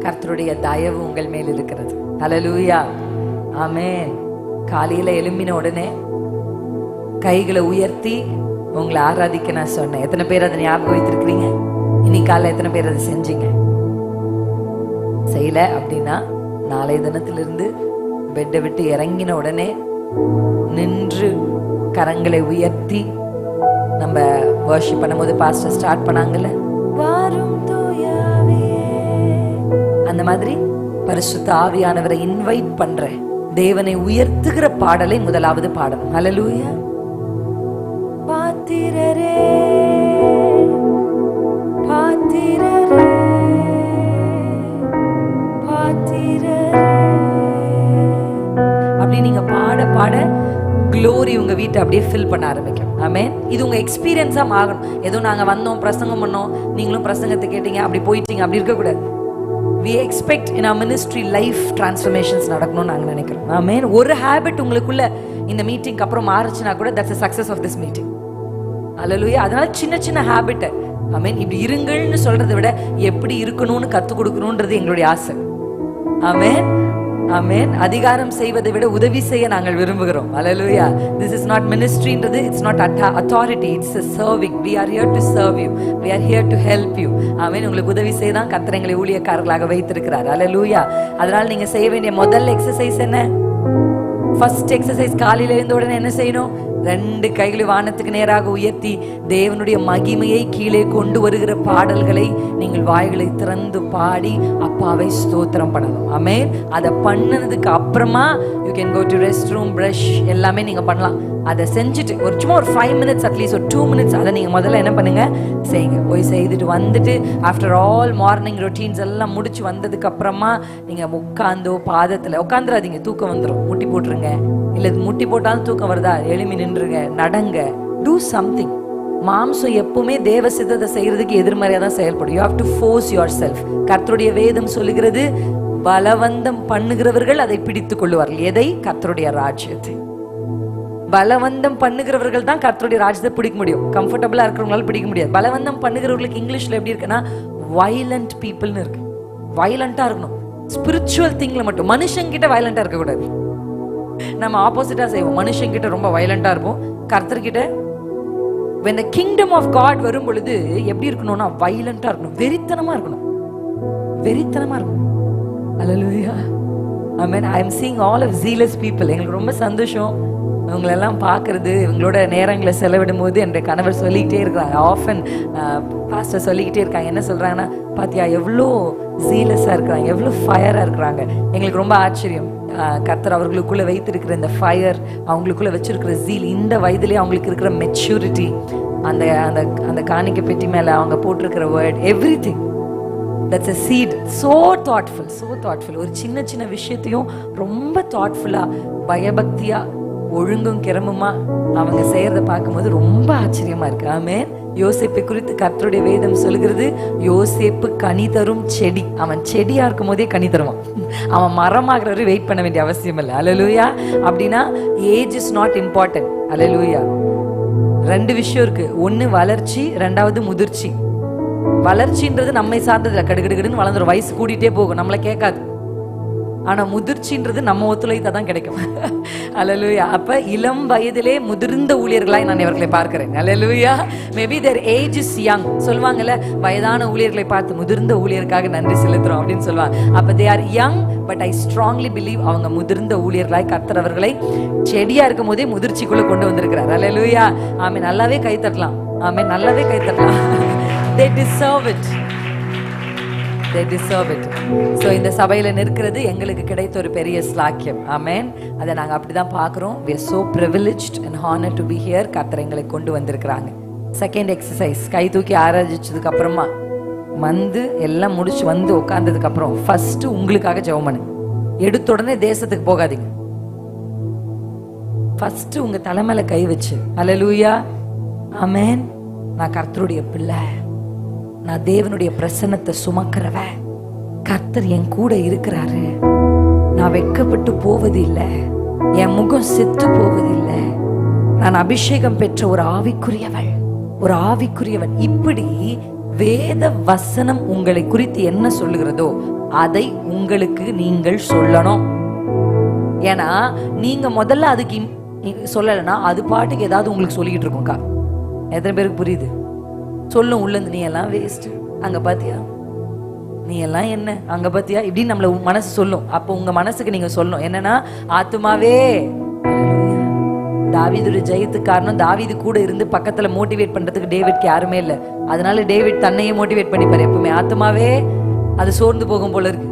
கர்த்தருடைய தயவு உங்கள் மேல் இருக்கிறது. ஹல்லேலூயா, ஆமென். காலையில எழும்பின உடனே கைகளை உயர்த்தி உங்களை ஆராதிக்க நான் சொன்னேன். எத்தனை பேர் அதை ஞாபகம் வைத்திருக்கிறீங்க? இன்னைக்கு காலையில் எத்தனை பேர் அதை செஞ்சீங்க? செய்யல அப்படின்னா நாளைய தினத்திலிருந்து பெட்டை விட்டு இறங்கின உடனே நின்று கரங்களை உயர்த்தி நம்ம வர்ஷிப் பண்ணும்போது பாஸ்டர் ஸ்டார்ட் பண்ணாங்கல்ல, வாரும் தூயாவே, அந்த மாதிரி பரிசுத்த ஆவியானவரை இன்வைட் பண்ற தேவனை உயர்த்துகிற பாடலை முதலாவது பாடணும். ஹல்லேலூயா. பாத்திரரே பாத்திரரே பாத்திரரே, அப்படி நீங்க பாட பாட க்ளோரி உங்க வீட்டை அப்படியே ஃபில் பண்ண ஆரம்பிக்கும். ஆமென். இது உங்க எக்ஸ்பீரியன்ஸா மாறணும். ஏதோ நாங்க வந்தோம் பிரசங்கம் பண்ணோம் நீங்களும் பிரசங்கத்தை கேட்டீங்க அப்படி போயிட்டீங்க, அப்படி இருக்கக்கூடாது. We expect in our ministry life transformations நடக்கணும்னு நாங்க நினைக்கிறோம். ஆமென். ஒரு ஹேபிட் உங்களுக்குள்ள இந்த மீட்டிங்க்கு அப்புறம் மாறுச்சுனா கூட that's the success of this meeting. ஹல்லேலூயா. அதனால சின்ன சின்ன ஹேபிட், ஆமென், இப்படி இருங்கள்னு சொல்றதை விட எப்படி இருக்கணும்னு கற்றுக் கொடுக்கணும்ன்றது எங்களுடைய ஆசை. ஆமென், ஆமென். அதிகாரம் செய்வதை விட உதவி செய்ய நாங்கள் விரும்புகிறோம். ஹல்லேலூயா. This is not ministryன்றது, it's not authority, it's a serving. We are here to serve you, we are here to help you. ஆமென். உங்களுக்கு உதவி செய்ய தான் கர்த்தர் எங்களை ஊழியக்காரர்களாக வைத்திருக்கிறார். ஹல்லேலூயா. அதனால நீங்க செய்ய வேண்டிய முதல் எக்ஸசைஸ் என்ன? ஃபர்ஸ்ட் எக்ஸசைஸ், காலையில எழுந்த உடனே என்ன செய்யணும்? 2 கைகளை வானத்துக்கு நேராக உயர்த்தி தேவனுடைய மகிமையை கீழே கொண்டு வருகிற பாடல்களை நீங்கள் வாய்களை திறந்து பாடி அப்பாவை ஸ்தோத்திரம் பண்ணணும். ஆமென். அதை பண்ணதுக்கு அப்புறமா you can go to rest room, brush எல்லாமே நீங்க பண்ணலாம். அதை செஞ்சுட்டு சும்மா ஒரு 5 minutes அட்லீஸ்ட் ஒரு 2 minutes அதை நீங்க முதல்ல என்ன பண்ணுங்க, செய்யுங்க. போய் செய்துட்டு வந்துட்டு ஆஃப்டர் ஆல் மார்னிங் ரொட்டீன்ஸ் எல்லாம் முடிச்சு வந்ததுக்கு அப்புறமா நீங்க உட்காந்தோ பாதத்துல உட்காந்துடாதீங்க, தூக்கம் வந்துடும். முட்டி போட்டுருங்க. இல்ல முட்டி போட்டாலும் தூக்கம் வருதா, எழுமி நின்றுங்க, நடங்க, டூ சம்திங். மாம்சம் எப்பவுமே தேவ சித்தத்தை செய்யறதுக்கு எதிர்மறையா தான் செயல்படும். You have to force your self. கர்த்தருடைய வேதம் சொல்லுகிறது, பலவந்தம் பண்ணுகிறவர்கள் அதை பிடித்துக் கொள்ளுவார்கள். எதை? கர்த்தருடைய ராஜ்யத்தை. பலவந்தம் பண்ணுகிறவர்கள் தான் கர்த்தருடைய ராஜ்யத்தை பிடிக்க முடியும். கம்ஃபர்டபுளா இருக்கிறவங்களால பிடிக்க முடியாது. பலவந்தம் பண்ணுகிறவர்களுக்கு இங்கிலீஷ்ல எப்படி இருக்குன்னா வயலண்ட் பீப்புள்னு இருக்கு. வயலண்டா இருக்கணும் ஸ்பிரிச்சுவல் திங்ல மட்டும். மனுஷங்கிட்ட வயலண்டா இருக்கக்கூடாது. நம்ம ஆப்போசிட்டா செய்வோம். மனுஷங்கிட்ட ரொம்ப வயலண்டா இருப்போம். கர்த்தர்கிட்ட when the kingdom of God வரும் பொழுது எப்படி இருக்கணும்னா வயலண்டா இருக்கணும், வெறித்தனமா இருக்கணும், வெறித்தனமா இருக்கணும். ஹல்லேலூயா, ஆமென். I am seeing all of zealous people. எங்களுக்கு ரொம்ப சந்தோஷம் இவங்களெல்லாம் பார்க்கறது. இவங்களோட நேரங்களை செலவிடும் போது என்னுடைய கணவர் சொல்லிக்கிட்டே இருக்கிறாங்க. ஆஃபன் பாஸ்டர் சொல்லிக்கிட்டே இருக்காங்க. என்ன சொல்றாங்கன்னா, பாத்தியா எவ்வளோ ஜீலஸா இருக்கிறாங்க, எவ்வளோ ஃபயரா இருக்கிறாங்க. எங்களுக்கு ரொம்ப ஆச்சரியம். கர்த்தர் அவர்களுக்குள்ள வைத்திருக்கிற இந்த ஃபயர், அவங்களுக்குள்ள வச்சிருக்கிற ஜீல், இந்த வயதிலே அவங்களுக்கு இருக்கிற மெச்சூரிட்டி, அந்த அந்த அந்த காணிக்கை பெட்டி மேல அவங்க போட்டிருக்கிற word, everything that's a seed. so thoughtful, so thoughtful. ஒரு சின்ன சின்ன விஷயத்தையும் ரொம்ப தாட்ஃபுல்லா பயபக்தியா ஒழுங்கும் கிரமமா அவங்க செய்யறத பார்க்கும்போது ரொம்ப ஆச்சரியமா இருக்கு. ஆமென். யோசேப்பை குறித்து கர்த்தருடைய வேதம் சொல்லுகிறது, யோசேப்பு கனி தரும் செடி. அவன் செடியா இருக்கும் போதே கனி தருவான். அவன் மரமாகிற வெயிட் பண்ண வேண்டிய அவசியம் இல்லை. ஹல்லேலூயா. அப்படின்னா ஏஜ் இஸ் நாட் இம்பார்ட்டன்ட். ஹல்லேலூயா. 2 விஷயம் இருக்கு. ஒன்னு வளர்ச்சி, 2வது முதிர்ச்சி. வளர்ச்சின்றது நம்மை சார்ந்ததுல கடுகடுன்னு வளர்ந்துரும், வயசு கூட்டிகிட்டே போகும், நம்மளை கேட்காது. ஆனா முதிர்ச்சின்றது நம்ம ஒத்துழைத்தா தான் கிடைக்கும். ஹல்லேலூயா. அப்ப இளம் வயதிலே முதிர்ந்த ஊழியர்களாய் நான் இவர்களை பார்க்கிறேன். Hallelujah. Maybe their age is young. சொல்வாங்கல்ல, வயதான ஊழியர்களை பார்த்து முதிர்ந்த ஊழியருக்காக நன்றி செலுத்துறோம் அப்படின்னு சொல்லுவாங்க. அப்ப they are young, but I strongly believe அவங்க முதிர்ந்த ஊழியர்களாய் கர்த்தர் அவர்களை செடியா இருக்கும் போதே முதிர்ச்சிக்குள்ள கொண்டு வந்திருக்கிறார். ஹல்லேலூயா. ஆமென். நல்லாவே கை தட்டலாம். ஆமென். நல்லாவே கை தட்டலாம். They deserve it. They deserve it. So இந்த சபையில நிற்கிறது எங்களுக்கு கிடைத்த ஒரு பெரிய ஸ்லாக்கியம். ஆமென். அதை நாங்க அப்படிதான் பார்க்கிறோம். We are so privileged and honored to be here. கர்த்தர் எங்களை கொண்டு வந்திருக்கிறாங்க. செகண்ட் எக்ஸசைஸ், கை தூக்கி ஆராதிச்சதுக்கு அப்புறமா வந்து எல்லாம் முடிச்சு வந்து உட்கார்ந்ததுக்கு அப்புறம் ஃபர்ஸ்ட் உங்களுக்காக ஜெபம் பண்ணுங்க. எடுத்த உடனே தேசத்துக்கு போகாதீங்க. ஃபர்ஸ்ட் உங்க தலைமையில கை வச்சு, ஹல்லேலூயா, ஆமென், நான் கர்த்தருடைய பிள்ளை, நான் தேவனுடைய பிரசன்னத்தை சுமக்கிறவ, கர்த்தர் என் கூட இருக்கிறாரு, நான் வெட்கப்பட்டு போவதில்லை, என் முகம் செத்து போவதில்லை, நான் அபிஷேகம் பெற்ற ஒரு ஆவிக்குரியவள், ஒரு ஆவிக்குரியவன். இப்படி வேத வசனம் உங்களை குறித்து என்ன சொல்லுகிறதோ அதை உங்களுக்கு நீங்கள் சொல்லணும். ஏன்னா நீங்க முதல்ல அதுக்கு சொல்லலைன்னா அது பாட்டுக்கு ஏதாவது உங்களுக்கு சொல்லிக்கிட்டு இருக்கும்க்கா. எத்தனை பேருக்கு புரியுது? சொல்லும் உள்ளந்து, நீ எல்லாம் வேஸ்ட், அங்க பாத்தியா, நீ எல்லாம் என்ன, அங்க பாத்தியா, இப்படின்னு நம்மள மனசு சொல்லும். அப்போ உங்க மனசுக்கு நீங்க சொல்லணும் என்னன்னா, ஆத்துமாவே, தாவீதுடைய ஜெயத்துக்கு காரணம் தாவீது கூட இருந்து பக்கத்துல மோட்டிவேட் பண்றதுக்கு டேவிட்க்கு யாருமே இல்லை. அதனால டேவிட் தன்னையே மோட்டிவேட் பண்ணிப்பாரு எப்பவுமே. ஆத்துமாவே, அது சோர்ந்து போகும் போல இருக்கு,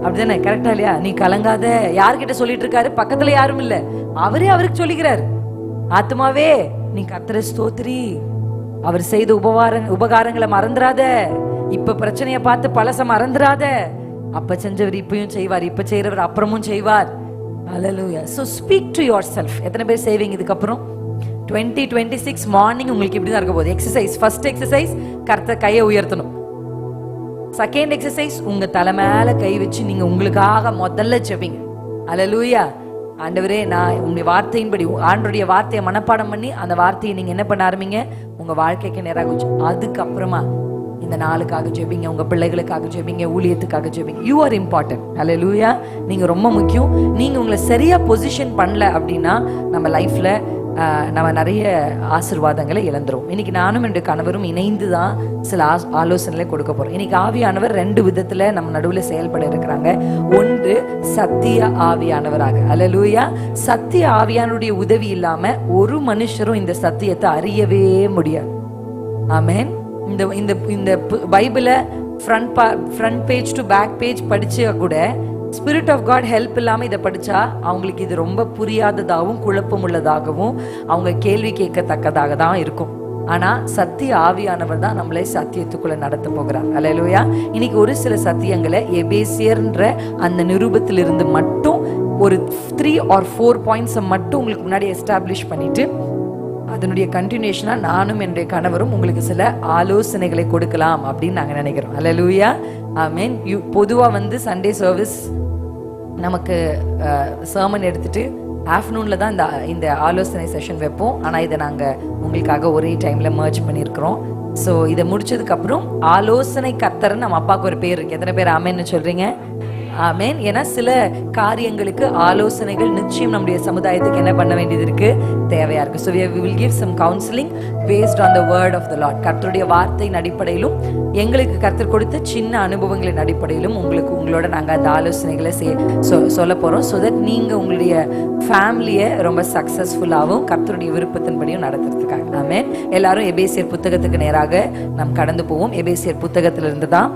அப்படிதானே? கரெக்டா இல்லையா? நீ கலங்காத. யார்கிட்ட சொல்லிட்டு இருக்காரு? பக்கத்துல யாரும் இல்ல, அவரே அவருக்கு சொல்லிக்கிறாரு. ஆத்துமாவே நீ கர்த்தரை ஸ்தோத்திரி, அவர் செய்த உபகாரங்களை மறந்துடாத, இப்ப பிரச்சனைய பார்த்து பழச மறந்துடாத. அப்ப செஞ்சவர் இப்பயும் செய்வார், இப்ப செய்யறவர் அப்புறமும் செய்வார். Hallelujah. So speak to yourself. எத்தனை பேர் செய்வீங்க இதுக்கப்புறம்? 2026 மார்னிங் உங்களுக்கு இப்படிதான் இருக்க போகுது. எக்ஸசைஸ், ஃபர்ஸ்ட் எக்ஸசைஸ் கர்த்தர் கையை உயர்த்தணும். செகண்ட் எக்ஸசைஸ் உங்க தலை மேல கை வச்சு நீங்க உங்களுக்காக முதல்ல ஜெபிங்க. அல்லேலூயா. ஆண்டவரே, நான் உங்களுடைய வார்த்தையின்படி, ஆண்டவருடைய வார்த்தையை மனப்பாடம் பண்ணி அந்த வார்த்தையை நீங்க என்ன பண்ண ஆரம்பிங்க, உங்க வாழ்க்கைக்கு நேராக வச்சு அதுக்கப்புறமா இந்த நாளுக்காக ஜெபிங்க, உங்க பிள்ளைகளுக்காக ஜெபிங்க, ஊழியத்துக்காக ஜெபிங்க. You are important. அல்லேலூயா. நீங்க ரொம்ப முக்கியம். நீங்க உங்களை சரியா பொசிஷன் பண்ணல அப்படின்னா நம்ம லைஃப்ல நம்ம நிறைய ஆசீர்வாதங்களை இழந்துரும். இன்னைக்கு நானும் என்னுடைய கணவரும் இணைந்து தான் சில ஆலோசனைகளை கொடுக்க போறோம். இன்னைக்கு ஆவியானவர் 2 விதத்துல நம்ம நடுவில் செயல்பட இருக்கிறாங்க. ஒன்று சத்திய ஆவியானவராக. அல்லேலூயா. சத்திய ஆவியானுடைய உதவி இல்லாம ஒரு மனுஷரும் இந்த சத்தியத்தை அறியவே முடியாது. ஆமென். இந்த பைபிளை front page to back page படிச்சா கூட ஸ்பிரிட் ஆஃப் காட் ஹெல்ப் இல்லாம இதை படிச்சா அவங்களுக்கு இது ரொம்ப புரியாததாகவும் குழப்பம் உள்ளதாகவும் அவங்க கேள்வி கேட்கத்தக்கதாக தான் இருக்கும். ஆனா சத்திய ஆவியானவர் தான் நம்மளை சத்தியத்துக்குள்ள நடத்த போகிறார். அல்லேலூயா. இன்னைக்கு ஒரு சில சத்தியங்களை எபேசியர்ன்ற அந்த நிருபத்திலிருந்து மட்டும் ஒரு 3 or 4 பாயிண்ட்ஸை மட்டும் உங்களுக்கு முன்னாடி எஸ்டாப்ளிஷ் பண்ணிட்டு அதனுடைய கண்டினியூஷனா நானும் என்னுடைய கணவரும் உங்களுக்கு சில ஆலோசனைகளை கொடுக்கலாம் அப்படின்னு நாங்க நினைக்கிறோம். அல்லேலூயா. ஆமென். பொதுவா சண்டே சர்வீஸ் நமக்கு சர்மன் எடுத்துட்டு ஆஃப்டர்நூன்ல தான் இந்த ஆலோசனை செஷன் வைப்போம். ஆனா இதை நாங்க உங்களுக்காக ஒரே டைம்ல மர்ஜ் பண்ணியிருக்கிறோம். ஸோ இதை முடிச்சதுக்கு அப்புறம் ஆலோசனை கர்த்தர்னு நம்ம அப்பாவுக்கு ஒரு பேர் இருக்கு. எத்தனை பேர் ஆமென்னு சொல்றீங்க? ஆமென். ஏன்னா சில காரியங்களுக்கு ஆலோசனைகள் நிச்சயம் நம்முடைய சமுதாயத்துக்கு என்ன பண்ண வேண்டியது இருக்கு, தேவையா இருக்கு. So we will give some counseling based on the word of the Lord. கர்த்தருடைய வார்த்தையின் அடிப்படையிலும் எங்களுக்கு கர்த்தர் கொடுத்த சின்ன அனுபவங்களின் அடிப்படையிலும் உங்களோட நாங்க அந்த ஆலோசனைகளை சொல்ல போறோம். ஸோ தட் நீங்க உங்களுடைய ஃபேமிலியை ரொம்ப சக்சஸ்ஃபுல்லாகவும் கர்த்தருடைய விருப்பத்தின்படியும் நடத்துறதுக்காக. ஆமென். எல்லாரும் எபேசியர் புத்தகத்துக்கு நேராக நாம் கடந்து போவோம். எபேசியர் புத்தகத்திலிருந்து தான்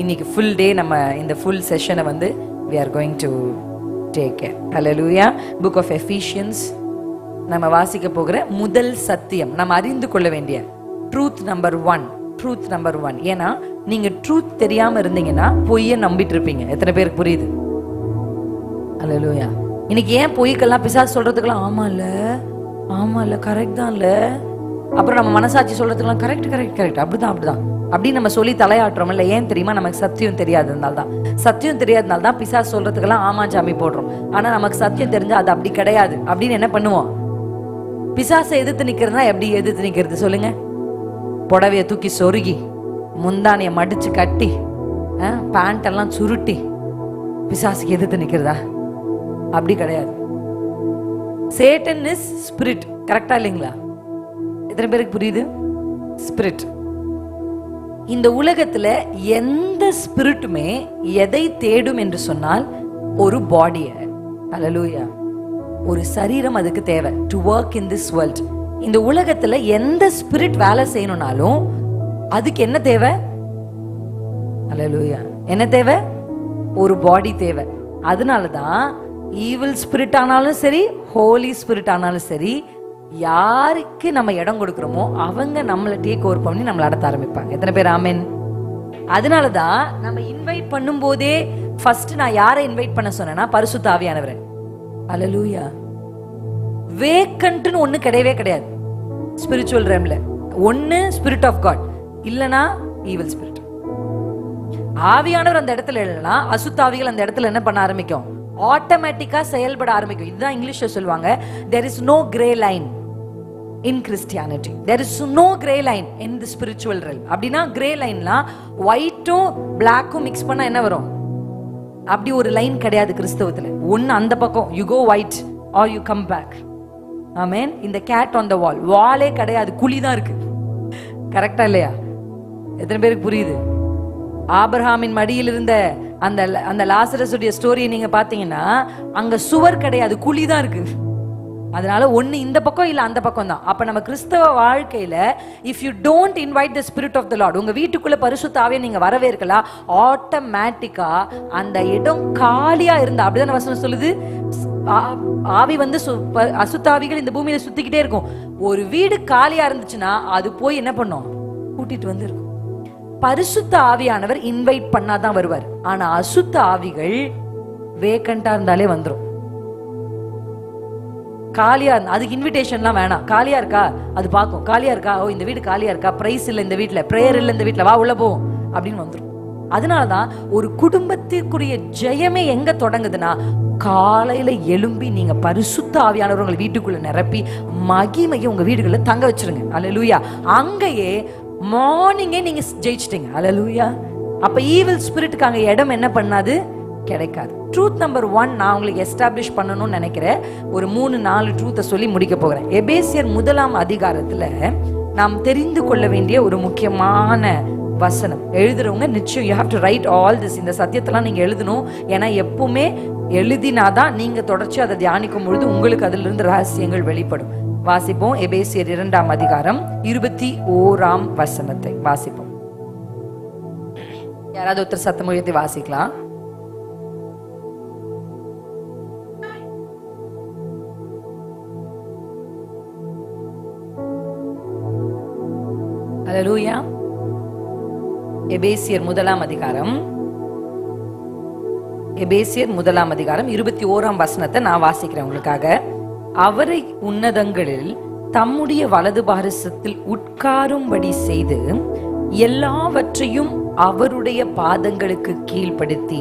இன்னைக்கு ஃபுல் டே நம்ம இந்த full செஷனை we are going to take care. Hallelujah. Book of Ephesians நம்ம வாசிக்க போகிற முதல் சத்தியம், நம்ம அறிந்து கொள்ள வேண்டிய ட்ரூத் நம்பர் 1. ஏன்னா நீங்க ட்ரூத் தெரியாம இருந்தீங்கன்னா பொய்யை நம்பிட்டு இருப்பீங்க. எத்தனை பேருக்கு புரியுது? Hallelujah. இன்னைக்கு ஏன் பொய்க்கெல்லாம் பிசாசு சொல்றதுக்கெல்லாம் ஆமா இல்ல கரெக்ட் தான் இல்ல, அப்புறம் நம்ம மனசாட்சி சொல்றதுக்கெல்லாம் கரெக்ட் அப்படிதான் அப்படி நம்ம சொல்லி தலையாட்டுறோம். இல்ல ஏன் தெரியுமா? நமக்கு சத்தியம் தெரியாதனால தான் பிசாசு சொல்றதுக்கெல்லாம் ஆமா சாமி போடுறோம். ஆனா நமக்கு சத்தியம் தெரிஞ்சா அது அப்படி கிடையாது அப்படின்னு என்ன பண்ணுவோம்? பிசாசை எதிர்த்து நிக்கிறதுனா எப்படி எதிர்த்து நிக்கிறது சொல்லுங்க? புடவைய தூக்கி சொருகி, முந்தானிய மடிச்சு கட்டி, பேண்ட் எல்லாம் சுருட்டி பிசாசுக்கு எதிர்த்து நிக்கிறதா? அப்படி கிடையாது. Satan is spirit. கரெக்டா இல்லைங்களா? எத்தனை பேருக்கு புரியுது? ஸ்பிரிட். இந்த உலகத்துல எந்த ஸ்பிரிட்டுமே எதை தேடும் என்று சொன்னால் ஒரு பாடிய, அல்லேலூயா, ஒரு சரீரம் அதுக்கு தேவை to work in this world. இந்த உலகத்துல எந்த ஸ்பிரிட் வேலை செய்யணும்னாலும் அதுக்கு என்ன தேவை? அல்லேலூயா. என்ன தேவை? ஒரு பாடி தேவை. அதனாலதான் ஈவில் ஸ்பிரிட் ஆனாலும் சரி, ஹோலி ஸ்பிரிட் ஆனாலும் சரி, யாருக்கு நம்ம இடம் கொடுக்கிறோமோ அவங்க நம்மளை டேக் ஓவர் பண்ணி நம்மளை நடத்த ஆரம்பிப்பாங்க. எத்தனை பேர் ஆமென்? அதனாலதான் நம்ம இன்வைட் பண்ணும் போதே ஃபர்ஸ்ட் நான் யாரை இன்வைட் பண்ண சொன்னேன்னா பரிசுத்த ஆவியானவரை. அல்லேலூயா. வேக்கன்ட்னு ஒண்ணு கிடையவே கிடையாது ஸ்பிரிச்சுவல் ரேம்ல. ஒன்னு ஸ்பிரிட் ஆஃப் காட், இல்லனா ஈவில் ஸ்பிரிட். ஆவியானவர் அந்த இடத்துல இல்லைன்னா அசுத்தாவிகள் அந்த இடத்துல என்ன பண்ண ஆரம்பிக்கும்? ஆட்டோமேட்டிக்கா செயல்பட ஆரம்பிக்கும். இதுதான் இங்கிலீஷ்ல சொல்லுவாங்க, there is no gray line. in Christianity. There is no gray line in the spiritual realm. அப்படினா gray lineலாம் whiteம் blackம் mix பண்ணா என்ன வரும்? அப்படி ஒரு லைன் கிடையாது கிறிஸ்தவத்துல. ஒன்னு அந்த பக்கம் you go white or you come back. ஆமென். இந்த cat on the wall. வாலே கிடையாது, குழி தான் இருக்கு. கரெக்ட்டா இல்லையா? எத்தனை பேருக்கு புரியுது? ஆபிரகாமின் மடியில் இருந்த அந்த லாசரஸ் உடைய ஸ்டோரியை நீங்க பாத்தீங்கன்னா அங்க சுவர் கிடையாது, குழி தான் இருக்கு. அதனால ஒண்ணு இந்த பக்கம் இல்ல அந்த பக்கம் தான். அப்ப நம்ம கிறிஸ்தவ வாழ்க்கையில if you don't invite the spirit of the lord, உங்க வீட்டுக்குள்ள பரிசுத்த ஆவியை நீங்க வரவேற்கலாம், ஆட்டோமேட்டிக்கா அந்த இடம் காலியா இருந்தா, அப்படிதான் வசனம் சொல்லுது, ஆவி வந்து அசுத்தாவிகள் இந்த பூமியில சுத்திக்கிட்டே இருக்கும். ஒரு வீடு காலியா இருந்துச்சுன்னா அது போய் என்ன பண்ணும்? கூட்டிட்டு வந்து இருக்கும். பரிசுத்த ஆவியானவர் இன்வைட் பண்ணாதான் வருவார். ஆனா அசுத்த ஆவிகள் வேக்கண்டா இருந்தாலே வந்துரும். காலியா அதுக்கு இன்விடேஷன்லாம் வேணாம். காலியா இருக்கா அது பார்க்கும். காலியா இருக்கா, ஓ இந்த வீடு காலியா இருக்கா, பிரைஸ் இல்ல இந்த வீட்டுல, பிரேயர் இல்ல இந்த வீட்டுல, வா உள்ள போ அப்படின்னு வந்துடும். அதனாலதான் ஒரு குடும்பத்திற்குரிய ஜெயமே எங்க தொடங்குதுன்னா, காலையில எழும்பி நீங்க பரிசுத்த ஆவியானவர்களை வீட்டுக்குள்ள நிரப்பி மகிமையை உங்க வீடுகளில் தங்க வச்சிருங்க. அல்லேலூயா. அங்கேயே மார்னிங்கே நீங்க ஜெயிச்சிட்டீங்க. அல்லேலூயா. அப்ப ஈவில் ஸ்பிரிட்டுக்கு அங்க இடம் என்ன பண்ணாது? கிடைக்காது. ட்ரூத் நம்பர் 1 நான் உங்களுக்கு எஸ்டாப்ளிஷ் பண்ணணும்னு நினைக்கிறேன். ஒரு 3-4 ட்ரூத்தை சொல்லி முடிக்க போகிறேன். எபேசியர் 1ஆம் அதிகாரத்துல நாம் தெரிந்து கொள்ள வேண்டிய ஒரு முக்கியமான வசனம். எழுதுறவங்க நிச்சயம் you have to write all this. இந்த சத்தியத்தெல்லாம் நீங்க எழுதணும். ஏன்னா எப்பவுமே எழுதினாதான் நீங்க தொடர்ச்சி அதை தியானிக்கும் பொழுது உங்களுக்கு அதுல இருந்து ரகசியங்கள் வெளிப்படும். வாசிப்போம். எபேசியர் 2ஆம் அதிகாரம் 21ஆம் வசனத்தை வாசிப்போம். யாராவது ஒருத்தர் சத்தம் உயர்த்தி வாசிக்கலாம். அல்லேலூயா. எபேசியர் 1ஆம் அதிகாரம் 21ஆம் வசனத்தை நான் வாசிக்கிறேன் உங்களுக்காக. அவரை உன்னதங்களில் தம்முடைய வலது பாரசத்தில் உட்காரும்படி செய்து எல்லாவற்றையும் அவருடைய பாதங்களுக்கு கீழ்ப்படுத்தி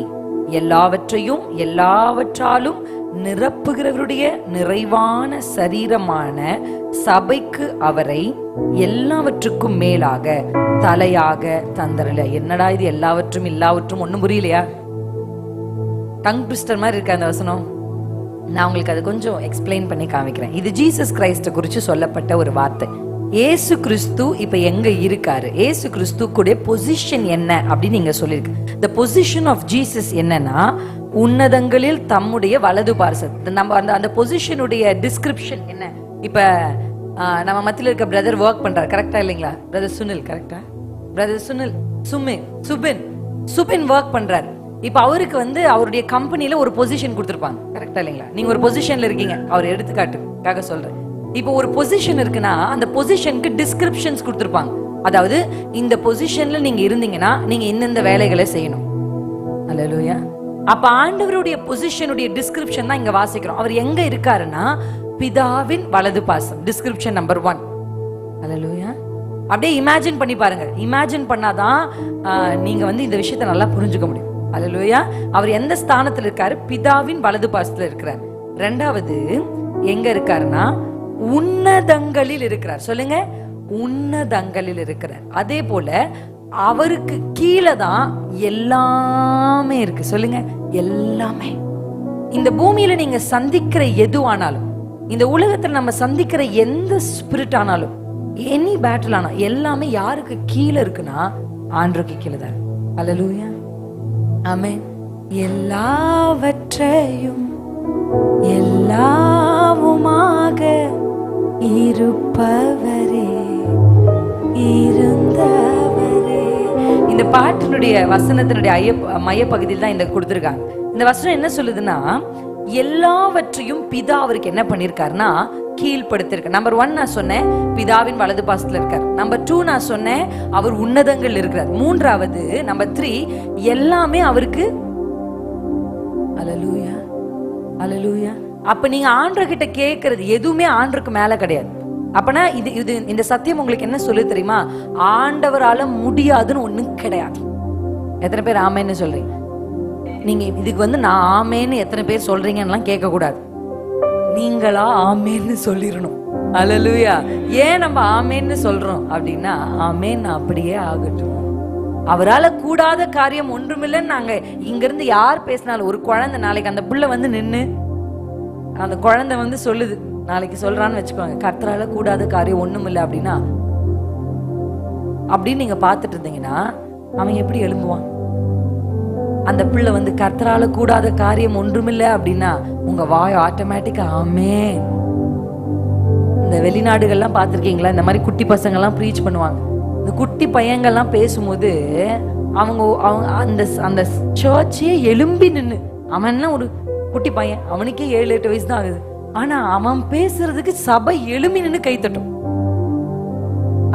எல்லாவற்றையும் எல்லாவற்றாலும் நிரப்புகிறவருடைய நிறைவான சரீரமான சபைக்கு அவரை எல்லாவற்றுக்கும் மேலாக தலையாக தந்தரல. என்னடா இது எல்லாவற்றும் எல்லாவற்றும் ஒண்ணும் புரியலையா? டங் ட்விஸ்டர் மாதிரி இருக்க அந்த வசனம். நான் உங்களுக்கு அது கொஞ்சம் எக்ஸ்பிளைன் பண்ணி காமிக்கிறேன். இது ஜீசஸ் கிரைஸ்ட குறித்து சொல்லப்பட்ட ஒரு வார்த்தை. ஏசு கிறிஸ்து இப்ப எங்க இருக்காரு, ஏசு கிறிஸ்து கூட பொசிஷன் என்ன அப்படின்னு நீங்க சொல்லிருக்கு. த பொசிஷன் ஆஃப் ஜீசஸ் என்னன்னா, உன்னதங்களில் தம்முடைய வலது பார்சல். நம்ம அந்த பொசிஷனுடைய டிஸ்கிரிப்ஷன் என்ன? இப்ப நம்ம மத்தியில இருக்க பிரதர் ஒர்க் பண்றாரு, கரெக்டா இல்லைங்களா? பிரதர் சுனில், கரெக்டா? பிரதர் சுனில், சுபின் ஒர்க் பண்றாரு. இப்ப அவருக்கு வந்து அவருடைய கம்பெனில ஒரு பொசிஷன் கொடுத்திருப்பாங்க, கரெக்டா இல்லைங்களா? நீங்க ஒரு பொசிஷன்ல இருக்கீங்க, அவர் எடுத்துக்காட்டுக்காக சொல்றேன். இப்போ ஒரு பொசிஷன் இருக்குன்னா அந்த பொசிஷனுக்கு டிஸ்கிரிப்ஷன்ஸ் கொடுத்திருப்பாங்க. அதாவது இந்த பொசிஷன்ல நீங்க இருந்தீங்கன்னா நீங்க இந்த வேலைகளை செய்யணும். அல்லேலூயா. அப்ப ஆண்டவருடைய பொசிஷனுடைய டிஸ்கிரிப்ஷன் தான் இங்க வாசிக்கிறோம். அவர் எங்க இருக்காருன்னா பிதாவின் வலது பாசம், டிஸ்கிரிப்ஷன் நம்பர் 1. அல்லேலூயா. அப்படியே இமேஜின் பண்ணி பாருங்க. இமேஜின் பண்ணாதான் நீங்க வந்து இந்த விஷயத்தை நல்லா புரிஞ்சுக்க முடியும். அல்லேலூயா. அவர் எந்த ஸ்தானத்துல இருக்காரு? பிதாவின் வலது பாசத்துல இருக்கிறார். 2வது எங்க இருக்காருன்னா உன்னதங்களில் இருக்கிறார். சொல்லுங்க, உன்னதங்களில் இருக்கிறார். அதே போல அவருக்கு கீழே தான் எல்லாமே இருக்கு. சொல்லுங்க, எல்லாமே. இந்த பூமியில நீங்க சந்திக்கிற எதுவானாலும், இந்த உலகத்துல நம்ம சந்திக்கிற எந்த ஸ்பிரிட் ஆனாலும், எனி பேட்டில் ஆனா எல்லாமே யாருக்கு கீழே இருக்குன்னா ஆண்டவருக்கு கீழே தான். அல்லேலூயா. ஆமென். எல்லாவற்றையும் எல்லாவுமாக இருப்பவரே இருந்தவரே. இந்த பாட்டினுடைய வசனத்தினுடைய மையப்பகுதியில் தான் இந்த கொடுத்திருக்காங்க. இந்த வசனம் என்ன சொல்லுதுன்னா, எல்லாவற்றையும் பிதா அவருக்கு என்ன பண்ணிருக்காருன்னா கீழ்படுத்திருக்க. நம்பர் 1 நான் சொன்னேன், பிதாவின் வலது பாசத்துல இருக்கார். நம்பர் 2 நான் சொன்னேன், அவர் உன்னதங்கள் இருக்கிறார். 3வது நம்பர் 3 எல்லாமே அவருக்கு. அல்லேலூயா, அல்லேலூயா. அப்ப நீங்க ஆண்டவர்கிட்ட கேட்கறது எதுவுமே ஆண்டவருக்கு மேல கிடையாது. அப்பனா இது இந்த சத்தியம் உங்களுக்கு என்ன சொல்லு தெரியுமா? ஆண்டவரால முடியாதுன்னு ஒண்ணும் கிடையாது. எத்தனை பேர் ஆமேன்னு சொல்றீங்க? நீங்க இதுக்கு வந்து நான் ஆமேன்னு எத்தனை பேர் சொல்றீங்கன்னு கேட்க கூடாது. நீங்களா ஆமேன்னு சொல்லிடணும். அல்லேலூயா. ஏன் நம்ம ஆமேன்னு சொல்றோம் அப்படின்னா, ஆமேன் அப்படியே ஆகட்டும். அவரால கூடாத காரியம் ஒன்றுமில்லைன்னு நாங்க இங்க இருந்து யார் பேசினாலும், ஒரு குழந்தை நாளைக்கு அந்த புள்ள வந்து நின்னு அந்த குழந்தை வந்து சொல்லுது, நாளைக்கு சொல்றான்னு வச்சுக்கோங்க, கர்த்தரால கூடாத காரியம் ஒண்ணுமில்லை அப்படின்னா, அப்படின்னு நீங்க பார்த்துட்டு இருந்தீங்கன்னா அவன் எப்படி எழும்புவான்? அந்த பிள்ளை வந்து கர்த்தரால கூடாத காரியம் ஒன்றுமில்லை அப்படின்னா உங்க வாய் ஆட்டோமேட்டிக்கா ஆமென். இந்த வெளிநாடுகள்லாம் பார்த்துருக்கீங்களா, இந்த மாதிரி குட்டி பசங்கள்லாம் ப்ரீச் பண்ணுவாங்க. இந்த குட்டி பையங்கள்லாம் பேசும்போது அவங்க அந்த அந்த சர்ச்சையே எழும்பி நின்று, அவன் ஒரு குட்டி பையன், அவனுக்கே 7-8 வயசு தான் ஆகுது, ஆனா அவன் பேசுறதுக்கு சபை எழும்பி நின்று கை தட்டும்.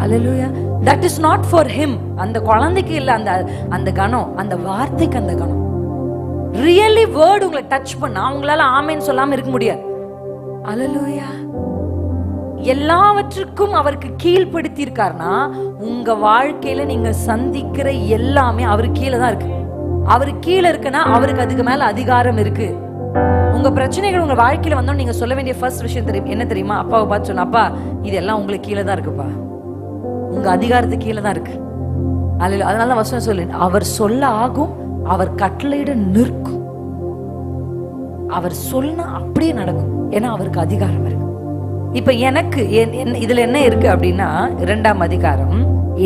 Alleluia. That is not for him. அந்த குழந்தைக்கு இல்ல அந்த அந்த கணம், அந்த வார்த்தைக்கு அந்த கணம். ரியலி வேர்ட் உங்களை டச் பண்ணா அவங்களால ஆமென் சொல்லாம இருக்க முடியாது. அல்லேலூயா. எல்லாவற்றுக்கும் அவருக்கு கீழ்ப்படுத்தி இருக்காருன்னா உங்க வாழ்க்கையில நீங்க சந்திக்கிற எல்லாமே அவருக்கு கீழே தான் இருக்கு. அவருக்கு கீழே இருக்குன்னா அவருக்கு அதுக்கு மேல அதிகாரம் இருக்கு. உங்க பிரச்சனைகள் உங்க வாழ்க்கையில வந்தோம் நீங்க சொல்ல வேண்டிய ஃபர்ஸ்ட் விஷயம் தெரியும் என்ன தெரியுமா? அப்பாவை பார்த்து சொன்ன, அப்பா இதெல்லாம் உங்களுக்கு கீழே தான் இருக்குப்பா, உங்க அதிகாரத்துக்கு கீழே தான் இருக்கு. அதனால தான் வசனம் சொல்லு, அவர் சொல்ல ஆகும், அவர் கட்டளையிட நிற்கும். அவர் சொன்னா அப்படியே நடக்கும், ஏன்னா அவருக்கு அதிகாரம் இருக்கு. இப்ப எனக்கு இதுல என்ன இருக்கு அப்படின்னா, 2ஆம் அதிகாரம்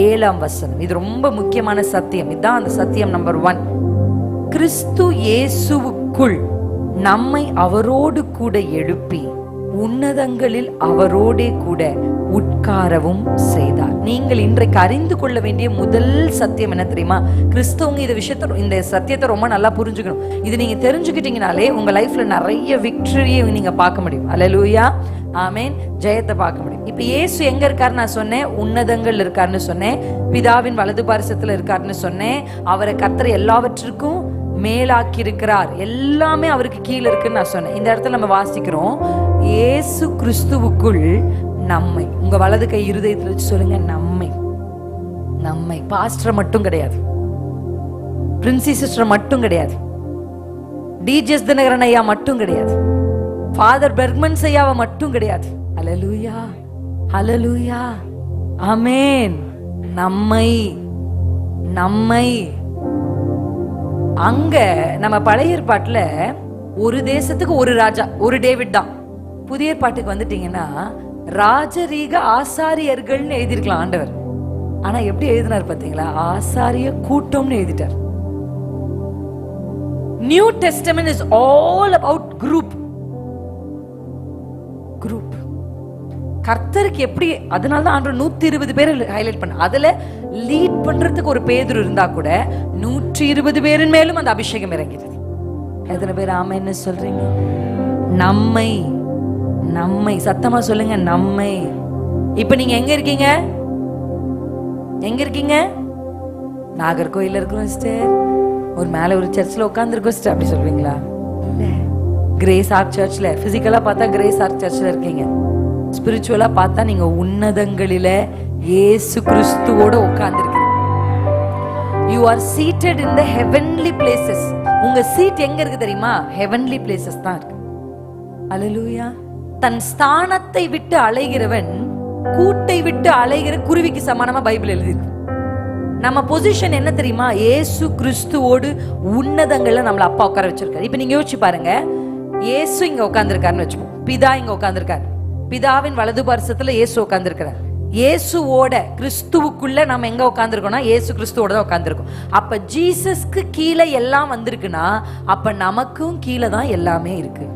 7ஆம் வசனம், இது ரொம்ப முக்கியமான சத்தியம். இதுதான் அந்த சத்தியம் நம்பர் 1. கிறிஸ்து இயேசுவுக்குள் நம்மை அவரோடு கூட எழுப்பி உன்னதங்களில் அவரோடே கூட உட்காரவும் செய்தார். நீங்கள் இன்றைக்கு அறிந்து கொள்ள வேண்டிய முதல் சத்தியம் என்ன தெரியுமா? கிறிஸ்தவங்க இந்த சத்தியத்தை ரொம்ப நல்லா புரிஞ்சுக்கணும். இது நீங்க தெரிஞ்சுக்கிட்டீங்கனாலே உங்க லைஃப்ல நிறைய விக்டரியை நீங்க பார்க்க முடியும். அல்லேலூயா, ஆமென், ஜெயத்தை பார்க்க முடியும். இப்ப இயேசு எங்க இருக்காரு நான் சொன்னேன்? உன்னதங்கள் இருக்காருன்னு சொன்னேன், பிதாவின் வலது பாரிசத்துல இருக்காருன்னு சொன்னேன். அவரை கர்த்தர் எல்லாவற்றுக்கும் மேலாக்கி இருக்கிறார், எல்லாமே அவருக்கு கீழே இருக்குன்னு நான் சொன்னேன். இந்த இடத்துல நம்ம வாசிக்கிறோம், இயேசு கிறிஸ்துவுக்குள் நம்மை. உங்க வலது கை இருதயத்தில் வச்சு சொல்லுங்க, நம்மை. நம்மை பாஸ்டர் மட்டும் கிடையாது, பிரின்சி சிஸ்டர் மட்டும் கிடையாது, டிஜிஎஸ் தினகரன் ஐயா மட்டும் கிடையாது, ஃபாதர் பெர்க்மன்ஸ் ஐயாவை மட்டும் கிடையாது. அல்லேலூயா, அல்லேலூயா, ஆமென். நம்மை, நம்மை. அங்க நம்ம பழைய ஏற்பாட்டுல ஒரு தேசத்துக்கு ஒரு ராஜா, ஒரு டேவிட் தான். புதிய ஏற்பாட்டுக்கு வந்துட்டீங்கன்னா ராஜரீக ஆசாரியர்கள்னு எழுதிருக்கலாம் ஆண்டவர். ஆனா எப்படி எழுதினார் பாத்தீங்களா? ஆசாரிய கூட்டம்னு எழுதிட்டார். New Testament is all about group. Group கர்த்தருக்கு எப்படி, அதனால தான் ஆண்டவர் 120 பேர் ஹைலைட் பண்ண. அதுல லீட் பண்றதுக்கு ஒரு பேதுரு இருந்தா கூட 120 பேரின் மேலும் அந்த அபிஷேகம் இறங்கிறது. எத்தனை பேர் ஆமென்னு சொல்றீங்க? நம்மை, நம்மை சத்தமா சொல்லுங்க, நம்மை. இப்ப நீங்க எங்க இருக்கீங்க? எங்க இருக்கீங்க? நாகர்கோயில்ல இருக்கிறோம் சிஸ்டர், ஒரு மேல ஒரு சர்ச்ல உட்கார்ந்துருக்கோம் சிஸ்டர், அப்படி சொல்றீங்களா? கிரேஸ் ஆர்ட் சர்ச்ல, பிசிக்கலா பார்த்தா கிரேஸ் ஆர்ட் சர்ச்ல இருக்கீங்க. ஸ்பிரிச்சுவலா பார்த்தா நீங்க உன்னதங்களில இயேசு கிறிஸ்துவோட உட்கார்ந்திருக்கீங்க. You are seated in the heavenly places. உங்க சீட் எங்க இருக்கு தெரியுமா? heavenly places தான் இருக்கு. அல்லேலூயா. தன் ஸ்தானத்தை விட்டு அலைகிறவன் கூட்டை விட்டு அலைகிற குருவிக்கு சமானமா பைபிள் எழுதிருக்கு. நம்ம பொசிஷன் என்ன தெரியுமா? இயேசு கிறிஸ்துவோடு உன்னதங்கள்ல நம்மள அப்பா உட்கார வச்சிருக்காரு. இப்ப நீங்க யோசிச்சு பாருங்க, இயேசு இங்க உட்கார்ந்திருக்காருன்னு வச்சுக்கோ, பிதா இங்க உட்கார்ந்திருக்காரு, பிதாவின் வலது பாரிசத்துல இயேசு உட்கார்ந்திருக்கிறார். இயேசுவோட, கிறிஸ்துவுக்குள்ள நம்ம எங்க உட்கார்ந்திருக்கோம்னா இயேசு கிறிஸ்துவோட தான் உட்கார்ந்திருக்கோம். அப்ப ஜீசஸ்க்கு கீழே எல்லாம் வந்திருக்குன்னா அப்ப நமக்கும் கீழே தான் எல்லாமே இருக்கு.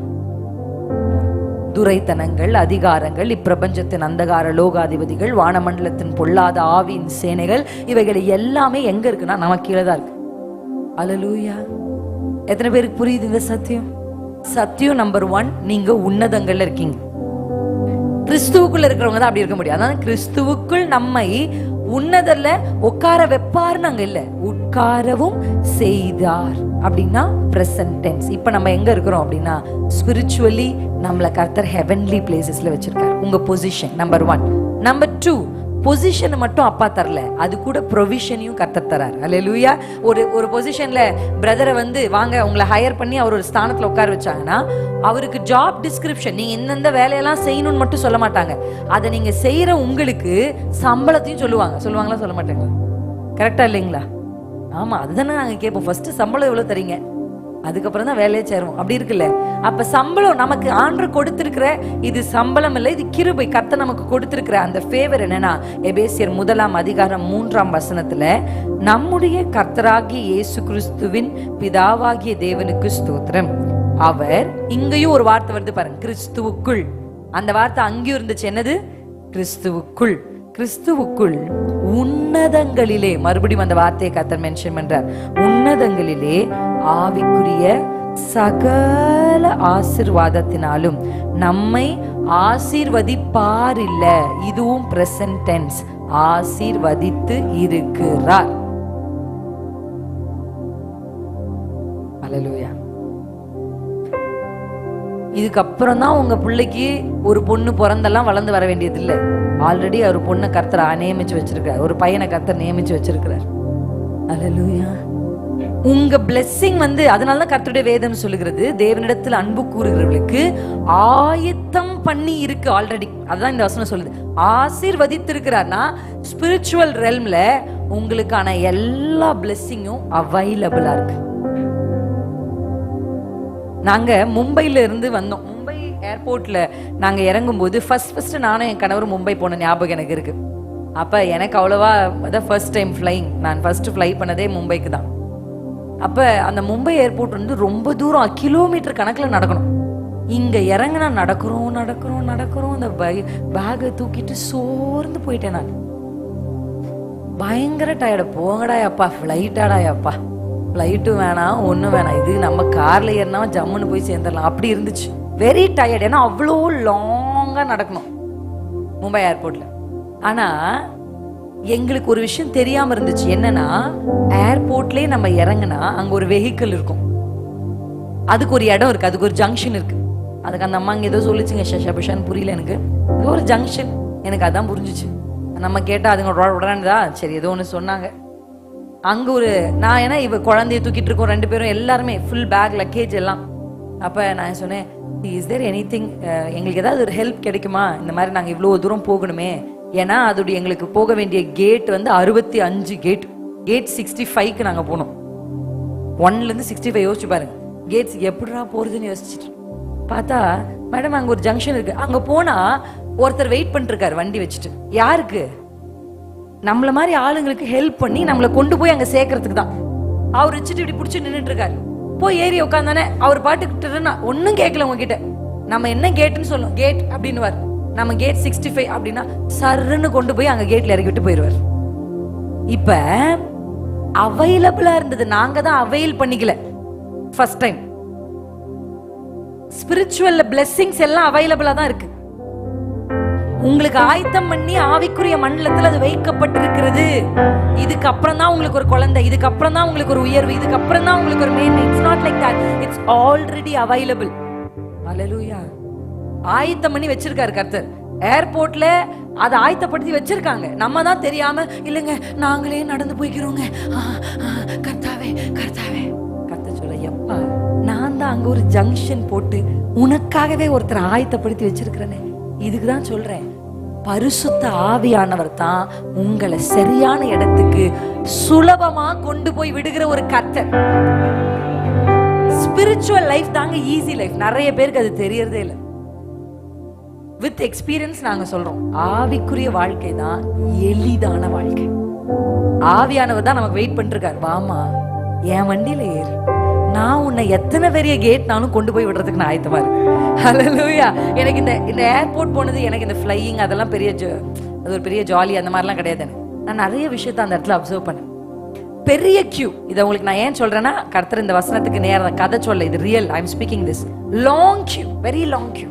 துரைத்தனங்கள், அதிகாரங்கள், இப்பிரபஞ்சத்தின் அந்தகார லோகாதிபதிகள், வானமண்டலத்தின் பொல்லாத ஆவியின் சேனைகள், இவைகள் எல்லாமே எங்க இருக்குன்னா நமக்கு கீழே தான் இருக்கு. அல்லேலூயா. எத்தனை பேருக்கு புரியுது இந்த சத்தியம்? சத்தியம் நம்பர் 1, நீங்க உன்னதங்கள்ல இருக்கீங்க. கிறிஸ்துவுக்குள்ள இருக்கிறவங்க தான் அப்படி இருக்க முடியும். அதான் கிறிஸ்துவுக்குள் நம்மை உன்னதல்ல உட்கார வைப்பார்னு அங்க இல்ல, உட்காரவும் செய்தார் அப்படின்னா பிரசன்ட் டென்ஸ். இப்ப நம்ம எங்க இருக்கிறோம் அப்படின்னா ஸ்பிரிச்சுவலி நம்மள கர்த்தர் ஹெவன்லி பிளேசஸ்ல வச்சிருக்காரு. உங்க பொசிஷன் நம்பர் 1. நம்பர் 2, பொசிஷனை மட்டும் அப்பா தரல, அது கூட ப்ரொவிஷனையும் கர்த்தர் தரார். அல்லேலூயா. ஒரு பொசிஷன்ல பிரதரை வந்து வாங்க உங்களை ஹையர் பண்ணி அவர் ஒரு ஸ்தானத்துல உட்கார வச்சாங்கன்னா அவருக்கு ஜாப் டிஸ்கிரிப்ஷன் நீங்க எந்தெந்த வேலையெல்லாம் செய்யணும்னு மட்டும் சொல்ல மாட்டாங்க, அதை நீங்க செய்யற உங்களுக்கு சம்பளத்தையும் சொல்லுவாங்களா சொல்ல மாட்டாங்களா? கரெக்டா இல்லைங்களா? ஆமா, அதுதானே நாங்க கேட்போம். ஃபர்ஸ்ட் சம்பளம் எவ்வளவு தரீங்க, அதுக்கப்புறம் தான் வேலையை சேருவோம், அப்படி இருக்குல்ல. அப்ப சம்பளம் நமக்கு ஆண்டவர் கொடுத்திருக்கிற, இது சம்பளம் இல்லை, இது கிருபை. கர்த்தர் நமக்கு கொடுத்திருக்கிற அந்த ஃபேவர் என்னன்னா, எபேசியர் 1:3 நம்முடைய கர்த்தராகிய இயேசு கிறிஸ்துவின் பிதாவாகிய தேவனுக்கு ஸ்தோத்திரம். அவர், இங்கேயும் ஒரு வார்த்தை வருது பாருங்க, கிறிஸ்துவுக்குள். அந்த வார்த்தை அங்கேயும் இருந்துச்சு, என்னது? கிறிஸ்துவுக்குள். கிறிஸ்துவுக்குள் உன்னதங்களிலே, மறுபடியும் அந்த வார்த்தையை கர்த்தர் மென்ஷன் பண்றார், உன்னதங்களிலே ஆவிக்குரிய சகல ஆசீர்வாதத்தினாலும் நம்மை ஆசீர்வதிப்பார் இல்ல, இதுவும் பிரசன்ட் டென்ஸ், ஆசீர்வதித்து இருக்கிறார். அல்லேலூயா. இதுக்கப்புறம் தான் உங்க பிள்ளைக்கு ஒரு பொண்ணு பிறந்தெல்லாம் வளர்ந்து வர வேண்டியது இல்லை. ஆல்ரெடி அவர் பொண்ணை கர்த்தர் நியமிச்சு வச்சிருக்கார், ஒரு பையனை கர்த்தர் நியமிச்சு வச்சிருக்கிறார். அல்லேலூயா. உங்க பிளெஸிங் வந்து, அதனால கர்த்தருடைய வேதம் சொல்லுகிறது, தேவனிடத்தில் அன்பு கூறுகிறவர்களுக்கு ஆயத்தம் பண்ணி இருக்கு ஆல்ரெடி. அதுதான் இந்த வசனம் சொல்லுது. ஆசீர்வதித்திருக்கிறார்னா ஸ்பிரிச்சுவல் ரெல்ம்ல உங்களுக்கான எல்லா பிளெஸிங்கும் அவைலபிளா இருக்கு. நாங்க மும்பையில இருந்து வந்தோம். மும்பை ஏர்போர்ட்ல நாங்க இறங்கும் போது ஃபர்ஸ்ட் நானும் என் கணவர் மும்பை போன ஞாபகம் எனக்கு இருக்கு. அப்ப எனக்கு அவ்வளவா அதான் ஃபர்ஸ்ட் டைம் ஃப்ளைங், நான் ஃபர்ஸ்ட் ஃப்ளை பண்ணதே மும்பைக்கு தான். அப்ப அந்த மும்பை ஏர்போர்ட் வந்து ரொம்ப தூரம், கிலோமீட்டர் கணக்கில் நடக்கணும். இங்க இறங்கினா நடக்கிறோம் அந்த பேகை தூக்கிட்டு சோர்ந்து போயிட்டேன் நான். பயங்கர டயர்டு. போங்கடாயப்பா ஃப்ளைட்டாடாயப்பா, ஃப்ளைட்டும் வேணாம் ஒன்றும் வேணாம், இது நம்ம கார்ல ஏறினா ஜம்முன்னு போய் சேர்ந்துடலாம், அப்படி இருந்துச்சு. Very tired. ஏன்னா அவ்வளோ லாங்காக நடக்கணும் மும்பை ஏர்போர்ட்ல. ஆனா எங்களுக்கு ஒரு விஷயம் தெரியாம இருந்துச்சு, என்னன்னா ஏர்போர்ட்லயே நம்ம இறங்கினா அங்க ஒரு வெஹிக்கிள் இருக்கும், அதுக்கு ஒரு இடம் இருக்கு, அதுக்கு ஒரு ஜங்ஷன் இருக்கு. அதுக்கு அந்த அம்மா ஏதோ சொல்லிச்சுங்க, ஷஷபிஷான்னு புரியல எனக்கு, ஏதோ ஒரு ஜங்ஷன், எனக்கு அதான் புரிஞ்சிச்சு. நம்ம கேட்டா அதுங்க உடனேதா சரி ஏதோ ஒன்று சொன்னாங்க. அங்க ஒரு நான், ஏன்னா இவ குழந்தைய தூக்கிட்டு இருக்கோம் 2 பேரும், எல்லாருமே ஃபுல் பேக் லக்கேஜ் எல்லாம். அப்ப நான் சொன்னேன், இஸ் தேர் எனிதிங், எங்களுக்கு ஏதாவது ஒரு ஹெல்ப் கிடைக்குமா, இந்த மாதிரி நாங்கள் இவ்வளோ தூரம் போகணுமே. ஏன்னா அதோடைய எங்களுக்கு போக வேண்டிய கேட் வந்து 65 கேட், கேட் 65க்கு நாங்கள் போனோம். 1லேருந்து 65 யோசிச்சு பாருங்க, கேட்ஸ் எப்படிடா போறதுன்னு யோசிச்சுட்டு பார்த்தா, மேடம் அங்கே ஒரு ஜங்ஷன் இருக்கு, அங்கே போனா ஒருத்தர் வெயிட் பண்ணிட்டு இருக்காரு வண்டி வச்சுட்டு. யாருக்கு? நம்மள மாதிரி ஆளுங்களுக்கு ஹெல்ப் பண்ணி நம்மளை கொண்டு போய் அங்கே சேர்க்கறதுக்கு தான். அவர் வச்சுட்டு இப்படி பிடிச்சி நின்றுட்டு இருக்காரு. போய் ஏறி உட்காந்தானே அவர் பாட்டுக்கிட்டு ஒன்றும் கேட்கல உங்ககிட்ட. நம்ம என்ன கேட்டுன்னு சொல்லுவோம், கேட் அப்படின்னு. நம்ம கேட் 65 அப்படின்னா சர்ன்னு கொண்டு போய் அங்க கேட்ல இறக்கி விட்டு போயிடுவார். இப்ப அவைலபிளா இருந்தது, நாங்க தான் அவைல் பண்ணிக்கல ஃபர்ஸ்ட் டைம். ஸ்பிரிச்சுவல் பிளெஸிங்ஸ் எல்லாம் அவைலபிளா தான் இருக்கு. உங்களுக்கு ஆயத்தம் பண்ணி ஆவிக்குரிய மண்டலத்தில் அது வைக்கப்பட்டிருக்கிறது. இதுக்கு அப்புறம் தான் உங்களுக்கு ஒரு குழந்தை, இதுக்கு அப்புறம் தான் உங்களுக்கு ஒரு உயர்வு, இதுக்கு அப்புறம் தான் உங்களுக்கு ஒரு மேன்மை. It's not like that, it's already available. Hallelujah. ஆயத்தம் பண்ணி வச்சிருக்காரு கர்த்தர். ஏர்போர்ட்ல அதை ஆயத்தப்படுத்தி வச்சிருக்காங்க. நம்ம தான் தெரியாம, இல்லைங்க நாங்களே நடந்து போய்க்கிறோங்க, கர்த்தாவே கர்த்தாவே. கர்த்தர் சொல்ல, எப்பா நான் தான் அங்க ஒரு ஜங்ஷன் போட்டு உனக்காகவே ஒருத்தர் ஆயத்தப்படுத்தி வச்சிருக்கிறேனே. இதுக்கு தான் சொல்றேன், பரிசுத்த ஆவியானவர் தான் உங்களை சரியான இடத்துக்கு சுலபமா கொண்டு போய் விடுகிற ஒரு கர்த்தர். ஸ்பிரிச்சுவல் லைஃப் தாங்க ஈஸி லைஃப். நிறைய பேருக்கு அது தெரியறதே இல்லை. வித் எக்ஸ்பீரியன்ஸ் நாங்க சொல்றோம், ஆவிக்குரிய வாழ்க்கை தான் எளிதான வாழ்க்கை. ஆவியானவர் தான் நமக்கு வெயிட் பண்ணிட்டு இருக்காரு, வாமா என் வண்டியில ஏறு, நான் உன்னை எத்தனை பெரிய கேட்னாலும் கொண்டு போய் விடுறதுக்கு நான் ஆயத்தமா இருக்கேன். ஹல்லேலூயா. எனக்கு இந்த ஏர்போர்ட் போனது, எனக்கு இந்த ஃப்ளையிங் அதெல்லாம் அது ஒரு பெரிய ஜாலி அந்த மாதிரிலாம் கிடையாது. நான் நிறைய விஷயத்த அந்த இடத்துல அப்சர்வ் பண்ணேன். பெரிய கியூ. இதை உங்களுக்கு நான் ஏன் சொல்றேன்னா, கர்த்தர் இந்த வசனத்துக்கு நேரம் கதை சொல்ல, இது real. I am speaking this. Long queue, very long queue.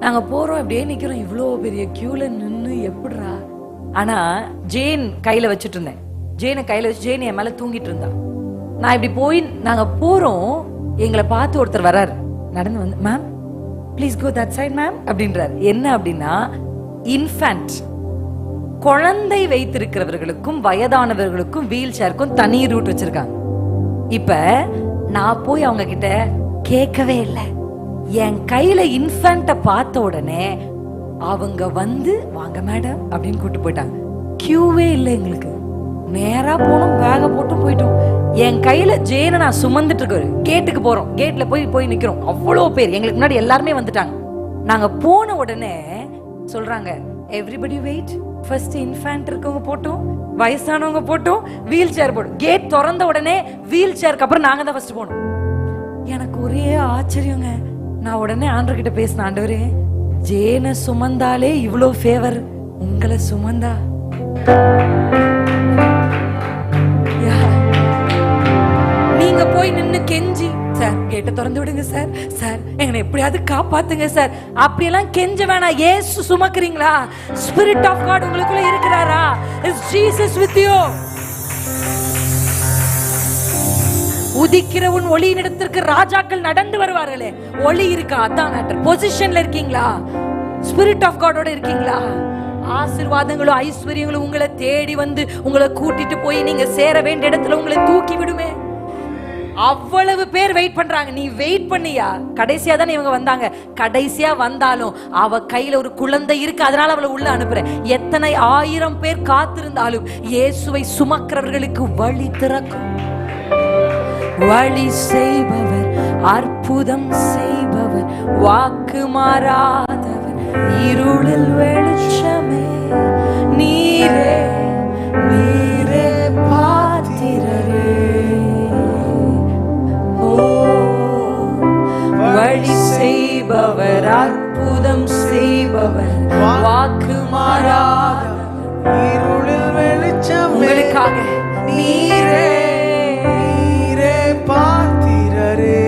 நாங்க போறோம், அப்படியே நிக்கிறோம், இவ்வளோ பெரிய கியூல நின்று எப்படிரா. ஆனா ஜேன் கையில வச்சுட்டு இருந்தேன். ஜேனை கையில வச்சு ஜேன் என் மேல தூங்கிட்டு இருந்தா. நான் இப்படி போய் நாங்க போறோம், எங்களை பார்த்து ஒருத்தர் வர்றாரு, நடந்து வந்து, ma'am please go that side ma'am அப்படின்றாரு. என்ன அப்படின்னா, இன்ஃபேண்ட் குழந்தை வைத்திருக்கிறவர்களுக்கும் வயதானவர்களுக்கும் வீல் சேருக்கும் தனி ரூட் வச்சிருக்காங்க. இப்ப நான் போய் அவங்க கிட்ட கேட்கவே இல்லை. என் கையில இன்ஃபேண்ட பார்த்த உடனே அவங்க வந்து வாங்க மேடம் அப்படின்னு கூட்டு போயிட்டாங்க. கியூவே இல்லை எங்களுக்கு. நேரா போனோம், பேக போட்டு போயிட்டோம். என் கையில ஜேனை நான் சுமந்துட்டு இருக்கேன். கேட்டுக்கு போறோம், கேட்ல போய் நிக்கிறோம். அவ்வளோ பேர் எங்களுக்கு முன்னாடி எல்லாருமே வந்துட்டாங்க. நாங்க போன உடனே சொல்றாங்க, எவ்ரிபடி வெயிட், ஃபர்ஸ்ட் இன்ஃபேண்ட் இருக்கவங்க போட்டோம், வயசானவங்க போட்டோம், வீல் சேர் போட்டோம். கேட் திறந்த உடனே வீல் சேருக்கு அப்புறம் நாங்க தான் ஃபர்ஸ்ட் போனோம். எனக்கு ஒரே ஆச்சரியங்க. நான் உடனே ஆண்டவர் கிட்ட பேசினேன், ஆண்டவரே ஜேனை சுமந்தாலே இவ்வளோ ஃபேவர், உங்களை சுமந்தா நீங்க போய் நின்னு கெஞ்சி, சார் கேட்ட திறந்து விடுங்க சார், சார் எங்களை எப்படியாவது காப்பாத்துங்க சார், அப்படியெல்லாம் கெஞ்ச வேணாம். இயேசு சுமக்குறீங்களா? ஸ்பிரிட் ஆஃப் காட் உங்களுக்குள்ள இருக்கிறாரா? Is Jesus with you? உதிக்கிற உன் ஒளியின் இடத்திற்கு ராஜாக்கள் நடந்து வருவார்களே, ஒளி இருக்கா? அதான் மேட்டர். பொசிஷன்ல இருக்கீங்களா? ஸ்பிரிட் ஆஃப் காடோட இருக்கீங்களா? ஆசீர்வாதங்களும் ஐஸ்வர்யங்களும் உங்களை தேடி வந்து உங்களை கூட்டிட்டு போய் நீங்க சேர வேண்டிய இடத்துல உங்களை தூக்கி விடுமே. அவ்வளவு பேர் வெயிட் பண்றாங்க. நீ வெயிட் பண்ணியா? கடைசியா தான் இவங்க வந்தாங்க. கடைசியா வந்தாலும் அவ கையில ஒரு குழந்தை இருக்கு, அதனால அவளை உள்ள அனுப்புறேன். எத்தனை 1000 பேர் காத்திருந்தாலும் இயேசுவை சுமக்கிறவர்களுக்கு வழி திறக்கும். வழி செய்பவர், அற்புதம் செய்பவர், வாக்கு மாறாதவர், இருளில் வெளிச்சமே, நீரே நீரே பாத்திரரே. வழி செய்பவர், அற்புதம் செய்பவர், வாக்கு மாறாதவர், இருளில் வெளிச்சமே, உங்களுக்காக நீரே நீரே பாத்திரரே,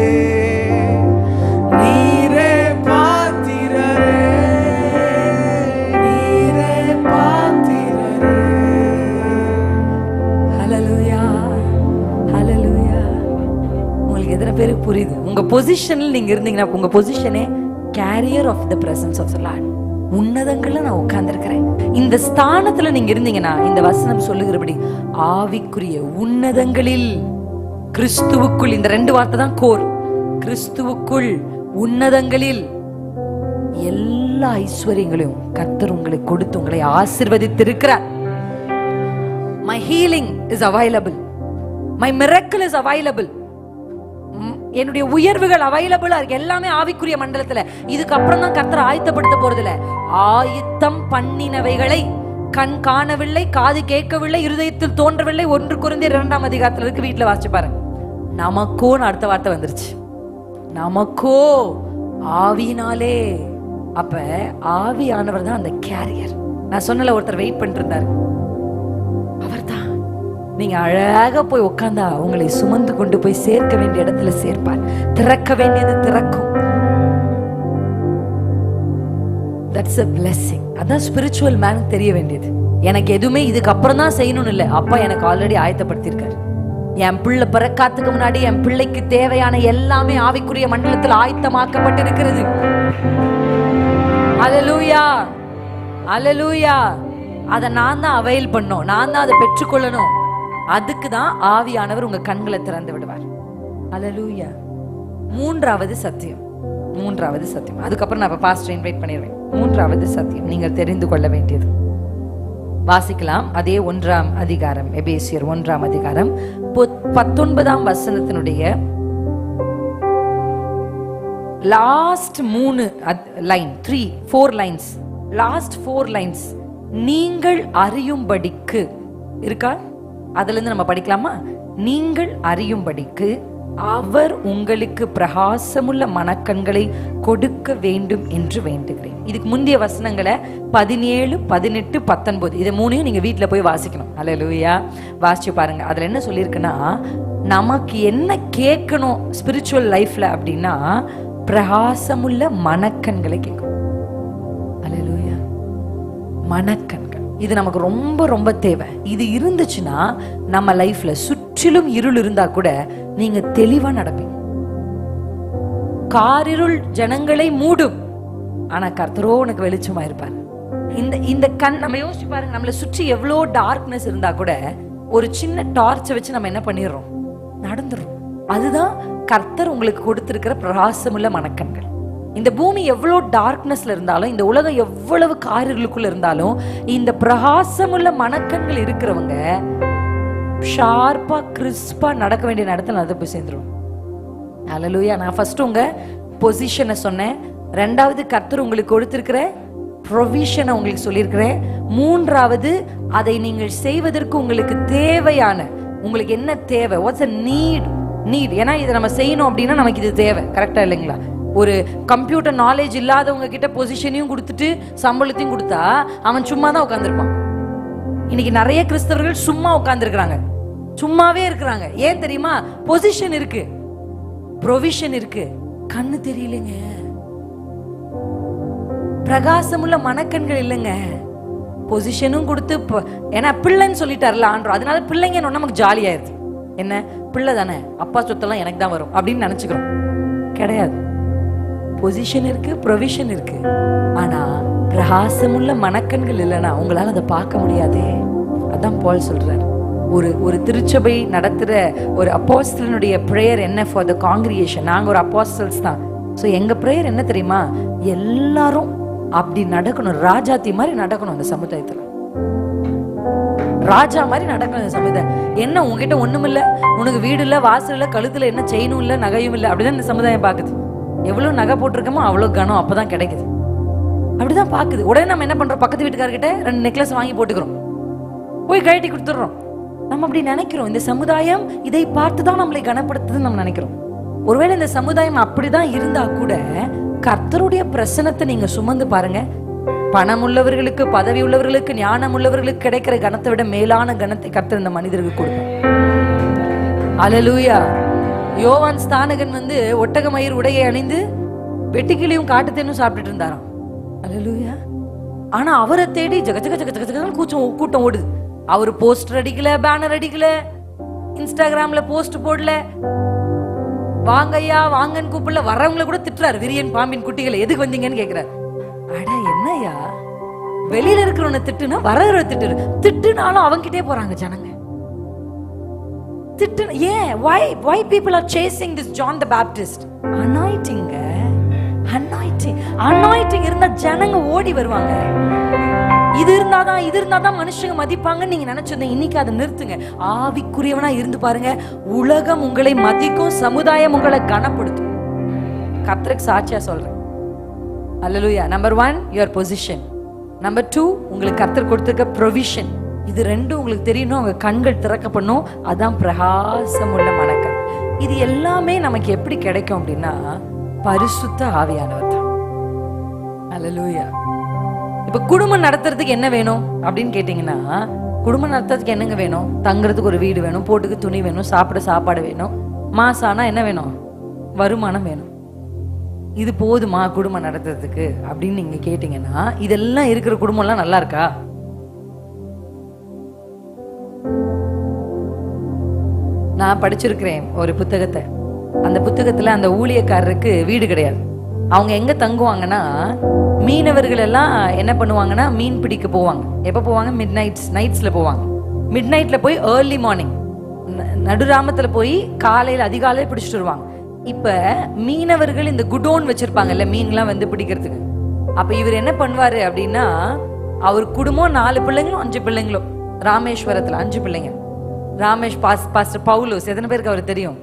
நீரே பாத்திரரே, நீரே பாத்திரரே. ஹல்லேலூயா, ஹல்லேலூயா. உங்களுக்கு எத்தனை பேருக்கு புரியுது? உங்க பொசிஷன்ல நீங்க இருந்தீங்கன்னா, உங்க பொசிஷனே carrier of the presence of the Lord. உன்னதங்கள்ல நான் உட்கார்ந்திருக்கிறேன். இந்த ஸ்தானத்துல நீங்க இருந்தீங்கன்னா, இந்த வசனம் சொல்லுகிறபடி ஆவிக்குரிய உன்னதங்களில், கிறிஸ்துவுக்குள், இந்த 2 வார்த்தை தான் கோர். கிறிஸ்துவுக்குள் உன்னதங்களில் எல்லா ஐஸ்வர்யங்களையும் கர்த்தர் உங்களுக்கு கொடுத்து உங்களை ஆசீர்வதித்திருக்கிறார். My healing is available. My miracle is available. என்னுடைய உயர்வுகள் அவைலபிளா இருக்கு. எல்லாமே ஆவிக்குரிய மண்டலத்துல. இதுக்கப்புறம் தான் கர்த்தர் ஆயத்தப்படுத்த போறதில்ல. ஆயத்தம் பண்ணினவைகளை கண் காணவில்லை, காது கேட்கவில்லை, இருதயத்தில் தோன்றவில்லை. 1 கொரிந்தியர் 2ஆம் அதிகாரத்துல இருக்கு, வீட்டுல வாசிச்சு பாருங்க. நமக்கோன்னு அடுத்த வார்த்தை வந்துருச்சு. நமக்கோ ஆவியினாலே. அப்ப ஆவியானவர் தான் அந்த கேரியர். நான் சொன்னல, ஒருத்தர் வெயிட் பண்ணிட்டு இருந்தாரு, அவர் தான். நீங்க அழகா போய் உட்கார்ந்தா உங்களை சுமந்து கொண்டு போய் சேர்க்க வேண்டிய இடத்துல சேர்ப்பார். திறக்க வேண்டியது திறக்கும். That's a blessing. அதான் ஸ்பிரிச்சுவல் மேன் தெரிய வேண்டியது. எனக்கு எதுவுமே இதுக்கு அப்புறம் தான் செய்யணும்னு இல்லை. அப்பா எனக்கு ஆல்ரெடி ஆயத்தப்படுத்திருக்காரு. என் பிள்ளை பிறக்காத்துக்கு முன்னாடி என் பிள்ளைக்கு தேவையான எல்லாமே ஆவிக்குரிய மண்டலத்தில் ஆயத்தமாக்கப்பட்டிருக்கிறது. அல்லேலூயா, அல்லேலூயா. அதை நான் தான் அவைல் பண்ணணும், நான் தான் அதை பெற்றுக்கொள்ளணும். அதுக்கு தான் ஆவியானவர் உங்க கண்களை திறந்து விடுவார். அல்லேலூயா. 3வது சத்தியம், 3வது சத்தியம். அதுக்கப்புறம் நான் பாஸ்டர் இன்வைட் பண்ணிடுவேன். 3வது சத்தியம் நீங்கள் தெரிந்து கொள்ள வேண்டியது. வாசிக்கலாம். அதே 1ஆம் அதிகாரம், எபேசியர் 1ஆம் அதிகாரம் 19ஆம் வசனத்தினுடைய last 3 line, 4 lines, last 4 lines. நீங்கள் அறியும்படிக்கு இருக்கா? அதுல இருந்து நம்ம படிக்கலாமா? நீங்கள் அறியும்படிக்கு அவர் உங்களுக்கு பிரகாசமுள்ள மனக்கண்களை கொடுக்க வேண்டும் என்று வேண்டுகிறேன். இதுக்கு முந்தைய வசனங்களை 17, 18, 19 இதை 3ஐயும் நீங்க வீட்டுல போய் வாசிக்கணும். அல்லேலூயா. வாசிச்சு பாருங்க. அதுல என்ன சொல்லியிருக்குன்னா, நமக்கு என்ன கேட்கணும் ஸ்பிரிச்சுவல் லைஃப்ல அப்படின்னா, பிரகாசமுள்ள மனக்கண்களை கேட்கணும். அல்லேலூயா. மனக்கண்கள் இது நமக்கு ரொம்ப ரொம்ப தேவை. இது இருந்துச்சுன்னா நம்ம லைஃப்ல சுற்றிலும் இருள் இருந்தா கூட நீங்க தெளிவா நடப்பீங்க. காரிருள் ஜனங்களை மூடும், ஆனா கர்த்தரோ உனக்கு வெளிச்சமா இருப்பார். இந்த கண் நம்ம யோசிச்சு பாருங்க, நம்மளை சுற்றி எவ்வளோ டார்க்னஸ் இருந்தா கூட ஒரு சின்ன டார்ச்சை வச்சு நம்ம என்ன பண்ணிடுறோம், நடந்துடும். அதுதான் கர்த்தர் உங்களுக்கு கொடுத்திருக்கிற பிரகாசமுள்ள மனக்கண்கள். இந்த பூமி எவ்வளோ டார்க்னஸ்ல இருந்தாலும், இந்த உலகம் எவ்வளவு காரியங்களுக்குள்ள இருந்தாலும், இந்த பிரகாசமுள்ள மனக்கண்கள் இருக்கிறவங்க ஷார்ப்பா கிறிஸ்பா நடக்க வேண்டிய நடத்தல அதை போய் சேர்ந்துடும். ஹல்லேலூயா. நான் ஃபர்ஸ்ட் உங்க பொசிஷனை சொன்னேன், ரெண்டாவது கர்த்தர் உங்களுக்கு கொடுத்திருக்கிற ப்ரொவிஷனை உங்களுக்கு சொல்லியிருக்கிறேன், மூன்றாவது அதை நீங்கள் செய்வதற்கு உங்களுக்கு தேவையான, உங்களுக்கு என்ன தேவை, வாட்ஸ் அ நீட். ஏன்னா இதை நம்ம செய்யணும் அப்படின்னா நமக்கு இது தேவை. கரெக்டா இல்லைங்களா? ஒரு கம்ப்யூட்டர் நாலேஜ் இல்லாதவங்க கிட்ட பொசிஷனையும் கொடுத்துட்டு சம்பளத்தையும் கொடுத்தா அவன் சும்மா தான் உட்காந்துருப்பான். இன்னைக்கு நிறைய கிறிஸ்தவர்கள் சும்மா உட்காந்துருக்கிறாங்க, சும்மாவே இருக்கிறாங்க. ஏன் தெரியுமா? பொசிஷன் இருக்கு, ப்ரொவிஷன் இருக்கு, கண்ணு தெரியலங்க, பிரகாசமுள்ள மனக்கண்கள் இல்லைங்க. பொசிஷனும் கொடுத்து, ஏன்னா பிள்ளைன்னு சொல்லிட்டார்ல ஆண்டவர், அதனால பிள்ளைங்க நமக்கு ஜாலியாயிருது. என்ன பிள்ளை தானே, அப்பா சொத்தெல்லாம் எனக்கு தான் வரும் அப்படின்னு நினைச்சுக்கிறோம். கிடையாது. பொசிஷன் இருக்கு, ப்ரொவிஷன் இருக்கு, ஆனா பிரகாசமுள்ள மனக்கண்கள் இல்லைன்னா உங்களால அதை பார்க்க முடியாதே. அதான் பால் சொல்றாரு. ஒரு திருச்சபை நடத்துற ஒரு அப்போஸ்தலனுடைய பிரேயர் என்ன ஃபார் த காங்கிரிகேஷன். நாங்க ஒரு அப்போஸ்தல்ஸ் தான். ஸோ எங்க பிரேயர் என்ன தெரியுமா? எல்லாரும் அப்படி நடக்கணும், ராஜாத்தி மாதிரி நடக்கணும் அந்த சமுதாயத்துல, ராஜா மாதிரி நடக்கணும் இந்த சமுதாயம். என்ன உங்ககிட்ட ஒண்ணும் இல்ல, உனக்கு வீடு இல்ல, வாசல் இல்ல, கழுத்துல என்ன செயினும் இல்ல, நகையும் இல்ல, அப்படிதான் இந்த சமுதாயம் பாக்குது. எவ்வளவு நகை போட்டிருக்கோமோ அவ்வளவு கனம் அப்பதான் கிடைக்குது, அப்படிதான் பாக்குது. உடனே நம்ம என்ன பண்றோம், பக்கத்து வீட்டுக்காரர்கிட்ட 2 நெக்லஸ் வாங்கி போட்டுக்கிறோம், போய் கழட்டி கொடுத்துடுறோம். நம்ம அப்படி நினைக்கிறோம். இந்த சமுதாயம் இதை பார்த்துதான் நம்மளை கனப்படுத்துதுன்னு நம்ம நினைக்கிறோம். ஒருவேளை இந்த சமுதாயம் அப்படிதான் இருந்தா கூட கர்த்தருடைய பிரசனத்தை நீங்க சுமந்து பாருங்க. பணம் உள்ளவர்களுக்கு, பதவி உள்ளவர்களுக்கு, ஞானம் உள்ளவர்களுக்கு கிடைக்கிற கனத்தை விட மேலான கனத்தை கர்த்தர் இந்த மனிதருக்கு கொடுப்பார். அல்லேலூயா. யோவான் ஸ்நானகன் ஒட்டக மயிர் உடையை அணிந்து வெட்டுக்கிளியும் காட்டுத்தேனும் சாப்பிட்டுட்டு இருந்தாராம். அல்லேலூயா. ஆனா அவரை தேடி ஜக ஜக ஜக ஜக ஜக கூட்டம் ஓடுது. அவர் போஸ்டர் அடிக்கல, பேனர் அடிக்கல, இன்ஸ்டாகிராம்ல போஸ்ட் போடல, வாங்கய்யா வாங்கன்னு கூப்பிடல, வரவங்களை கூட திட்டுறாரு. விரியன் பாம்பின் குட்டிகளை எதுக்கு வந்தீங்கன்னு கேக்குறாரு. அட என்னையா, வெளியில இருக்கிறவனை திட்டுனா வரவரை திட்டுனாலும் அவங்கிட்டே போறாங்க ஜனங்க. திட்டு ஏன்? why people are chasing this John the Baptist? anointing இருந்தா ஜனங்க ஓடி வருவாங்க. இது இருந்தாதான் மனுஷங்க மதிப்பாங்க நீங்க நினைச்சிருந்தீங்க. இன்னைக்கு அதை நிறுத்துங்க. ஆவிக்குரியவனா இருந்து பாருங்க. உலகம் உங்களை மதிக்கும், சமுதாயம் உங்களை கனப்படுத்தும். கர்த்தருக்கு சாட்சியா சொல்றேன். Alleluia. Number 1 your position. Number 2 உங்களுக்கு கர்த்தர் கொடுத்திருக்க provision. இது ரெண்டும் உங்களுக்கு தெரியணும். அவங்க கண்கள் திறக்கப்படணும். அதான் பிரகாசமுள்ள மனக்கண். இது எல்லாமே நமக்கு எப்படி கிடைக்கும் அப்படின்னா பரிசுத்த ஆவியானவர் தான். அல்லேலூயா. இப்ப குடும்பம் நடத்துறதுக்கு என்ன வேணும் அப்படின்னு கேட்டீங்கன்னா, குடும்பம் நடத்துறதுக்கு என்னங்க வேணும்? தங்குறதுக்கு ஒரு வீடு வேணும், போட்டுக்கு துணி வேணும், சாப்பிட சாப்பாடு வேணும், மாசம் ஆனா என்ன வேணும்? வருமானம் வேணும். இது போதுமா குடும்பம் நடத்துறதுக்கு அப்படின்னு நீங்க கேட்டீங்கன்னா, இதெல்லாம் இருக்கிற குடும்பம் எல்லாம் நல்லா இருக்கா? நான் படிச்சிருக்கிறேன் ஒரு புத்தகத்தை. அந்த புத்தகத்துல அந்த ஊழியக்காரருக்கு வீடு கிடையாது. அவங்க எங்க தங்குவாங்கன்னா, மீனவர்கள் எல்லாம் என்ன பண்ணுவாங்கன்னா மீன் பிடிக்க போவாங்க. எப்ப போவாங்க? நைட்ஸ்ல போவாங்க. மிட் நைட்ல போய் ஏர்லி மார்னிங் நடுராமத்துல போய் காலையில அதிகாலையில பிடிச்சிட்டு வருவாங்க. இப்ப மீனவர்கள் இந்த குடோன் வச்சிருப்பாங்கல்ல, மீன்லாம் பிடிக்கிறதுக்கு. அப்ப இவர் என்ன பண்ணுவாரு அப்படின்னா, அவர் குடும்பம் 4 பிள்ளைங்களும் 5 பிள்ளைங்களும், ராமேஸ்வரத்துல 5 பிள்ளைங்க. பாஸ்டர் பவுலோஸ், எத்தனை பேருக்கு அவர் தெரியும்?